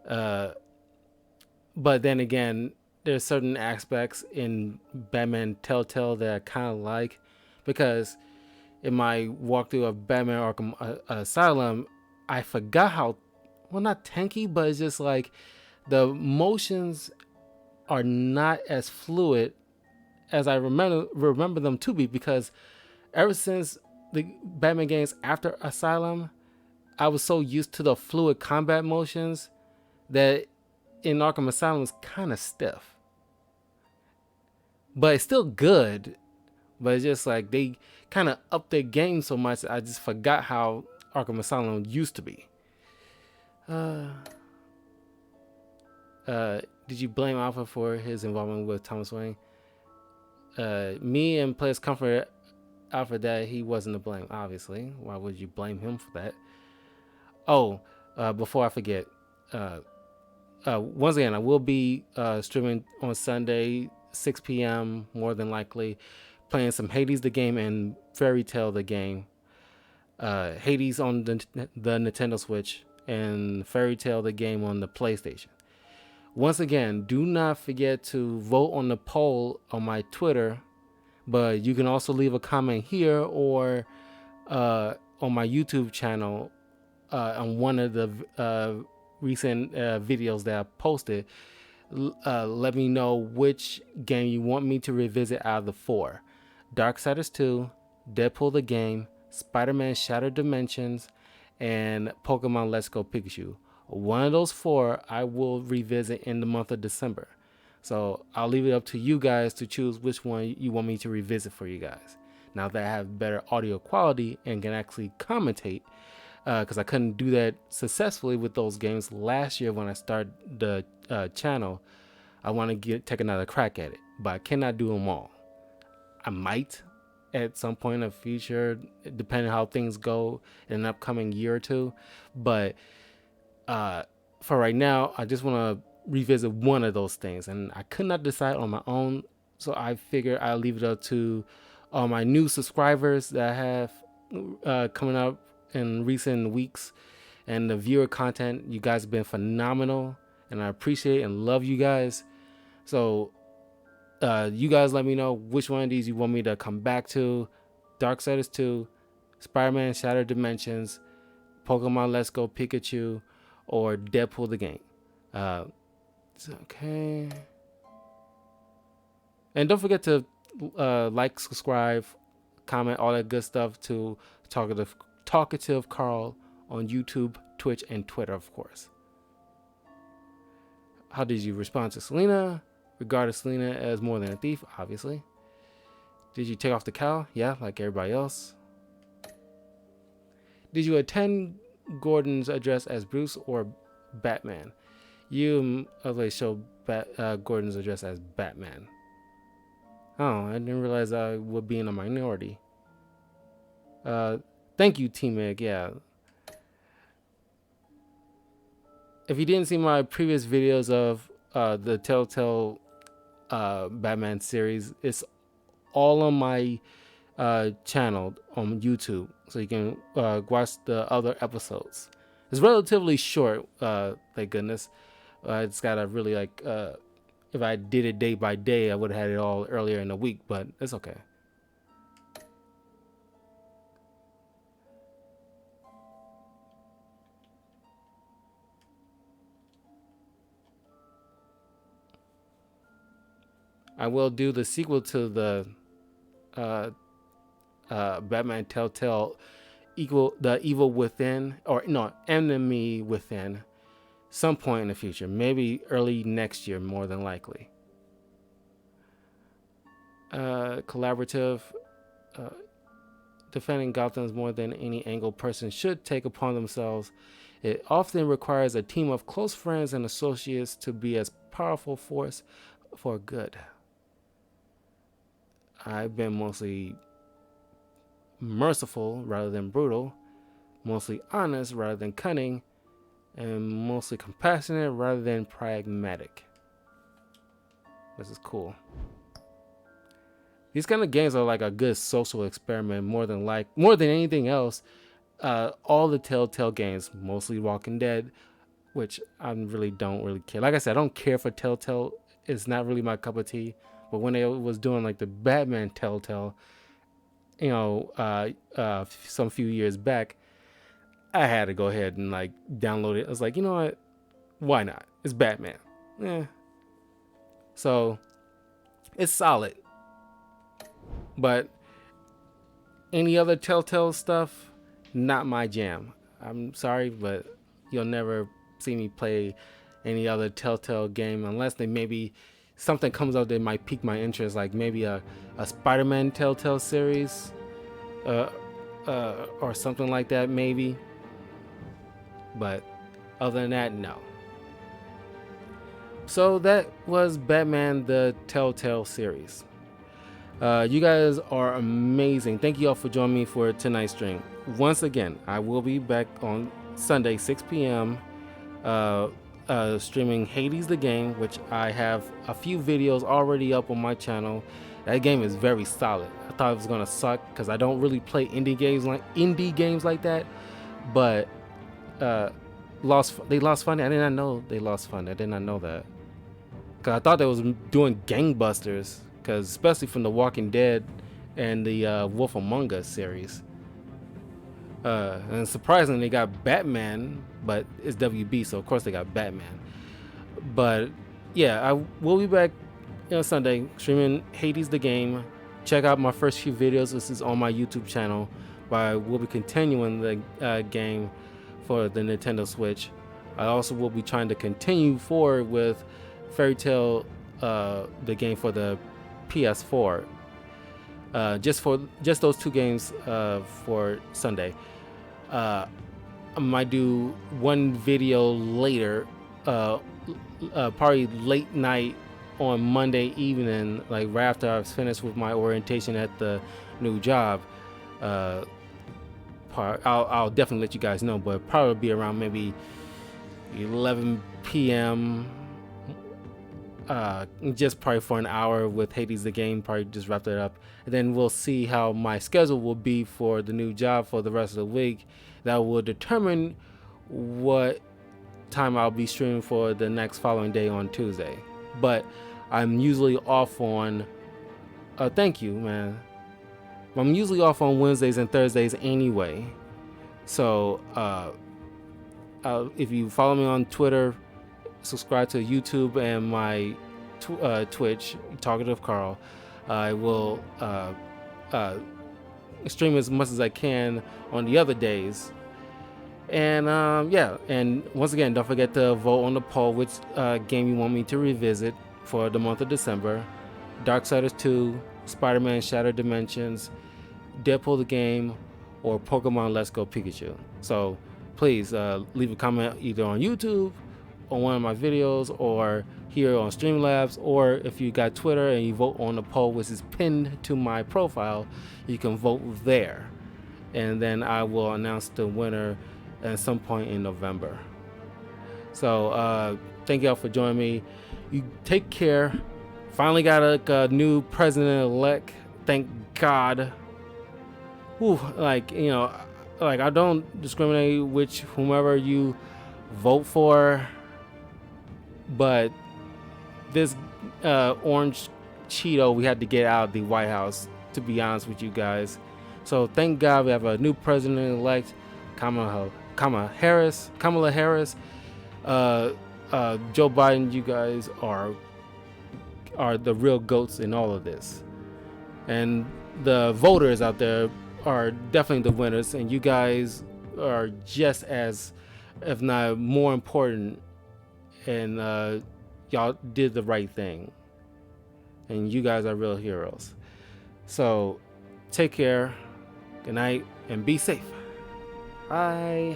But then again, there's certain aspects in Batman Telltale that I kind of like, because in my walkthrough of Batman Arkham Asylum, I forgot how, well, not tanky, but it's just like the motions are not as fluid as I remember them to be, because ever since the Batman games after Asylum, I was so used to the fluid combat motions that in Arkham Asylum it's kind of stiff. But it's still good. But it's just like they kind of upped their game so much, I just forgot how Arkham Asylum used to be. Did you blame Alpha for his involvement with Thomas Wayne? Me and Players Comfort Alpha that he wasn't to blame, obviously. Why would you blame him for that? Oh, before I forget, once again, I will be streaming on Sunday, 6 p.m. more than likely, playing some Hades the game and Fairy Tale the game. Hades on the Nintendo Switch and Fairy Tale the game on the PlayStation. Once again, do not forget to vote on the poll on my Twitter, but you can also leave a comment here or on my YouTube channel on one of the recent videos that I posted. Let me know which game you want me to revisit out of the 4. Darksiders 2, Deadpool the game, Spider-Man Shattered Dimensions, and Pokemon Let's Go Pikachu. One of those 4 I will revisit in the month of December. So I'll leave it up to you guys to choose which one you want me to revisit for you guys. Now that I have better audio quality and can actually commentate, because I couldn't do that successfully with those games last year when I started the channel, I want to take another crack at it, but I cannot do them all. I might at some point in the future, depending on how things go in an upcoming year or two, but for right now, I just want to revisit one of those things, and I could not decide on my own. So I figured I'll leave it up to all my new subscribers that I have coming up in recent weeks, and the viewer content. You guys have been phenomenal, and I appreciate and love you guys. So you guys let me know which one of these you want me to come back to. Darksiders 2, Spider-Man Shattered Dimensions, Pokemon Let's Go Pikachu, or Deadpool the game. Okay. And don't forget to like, subscribe, comment, all that good stuff to Talkative Carl on YouTube, Twitch, and Twitter, of course. How did you respond to Selena? Regarded Selena as more than a thief, obviously. Did you take off the cowl? Yeah, like everybody else. Did you attend Gordon's address as Bruce or Batman? You always show Gordon's address as Batman. Oh, I didn't realize I would be in a minority. Thank you, T-Meg. Yeah. If you didn't see my previous videos of the Telltale Batman series, it's all on my channel on YouTube, so you can watch the other episodes. It's relatively short, thank goodness. It's got a really if I did it day by day, I would have had it all earlier in the week, but it's okay. I will do the sequel to the Batman Telltale the Evil Within, or no, Enemy Within, some point in the future, maybe early next year, more than likely. Collaborative, defending Gotham's more than any angle person should take upon themselves. It often requires a team of close friends and associates to be as powerful force for good. I've been mostly merciful rather than brutal, mostly honest rather than cunning, and mostly compassionate rather than pragmatic. This is cool. These kind of games are like a good social experiment more than anything else. All the Telltale games, mostly Walking Dead, which I really don't care. Like I said, I don't care for Telltale. It's not really my cup of tea. But when they was doing like the Batman Telltale, some few years back, I had to go ahead and like download it. I was like, you know what? Why not? It's Batman. Yeah. So it's solid. But any other Telltale stuff, not my jam. I'm sorry, but you'll never see me play any other Telltale game unless they maybe something comes out that might pique my interest, like maybe a Spider-Man Telltale series, or something like that, maybe. But other than that, no. So that was Batman the Telltale series. You guys are amazing. Thank you all for joining me for tonight's stream. Once again, I will be back on Sunday, 6 p.m. Streaming Hades the game, which I have a few videos already up on my channel. That game is very solid. I thought it was gonna suck because I don't really play indie games like that, but they lost funding. I did not know they lost funding. I did not know that, because I thought they was doing gangbusters, because especially from the Walking Dead and the Wolf Among Us series. And surprisingly, they got Batman, but it's WB, so of course they got Batman. But yeah, I will be back Sunday streaming Hades the game. Check out my first few videos. This is on my YouTube channel, but I will be continuing the game for the Nintendo Switch. I also will be trying to continue forward with Fairy Tail, the game for the PS4. Just those two games for Sunday. I might do one video later, probably late night on Monday evening, like right after I was finished with my orientation at the new job. I'll definitely let you guys know, but probably be around maybe 11 p.m. just probably for an hour with Hades the game, probably just wrap that up. And then we'll see how my schedule will be for the new job for the rest of the week. That will determine what time I'll be streaming for the next following day on Tuesday. But I'm usually off on thank you, man. I'm usually off on Wednesdays and Thursdays anyway. So if you follow me on Twitter, subscribe to YouTube and my Twitch, Talkative Carl, I will stream as much as I can on the other days. And yeah, and once again, don't forget to vote on the poll which game you want me to revisit for the month of December. Darksiders 2, Spider-Man Shattered Dimensions, Deadpool the game, or Pokemon Let's Go Pikachu. So please leave a comment either on YouTube, on one of my videos, or here on Streamlabs, or if you got Twitter and you vote on the poll which is pinned to my profile, you can vote there. And then I will announce the winner at some point in November. So thank y'all for joining me. You take care. Finally got a new president-elect. Thank God. Whew, like, you know, like I don't discriminate which whomever you vote for, but this orange Cheeto we had to get out of the White House, to be honest with you guys. So thank God we have a new president-elect, Kamala Harris. Joe Biden, you guys are the real goats in all of this, and the voters out there are definitely the winners, and you guys are just as, if not more important, and y'all did the right thing, and you guys are real heroes. So take care, good night, and be safe. Bye.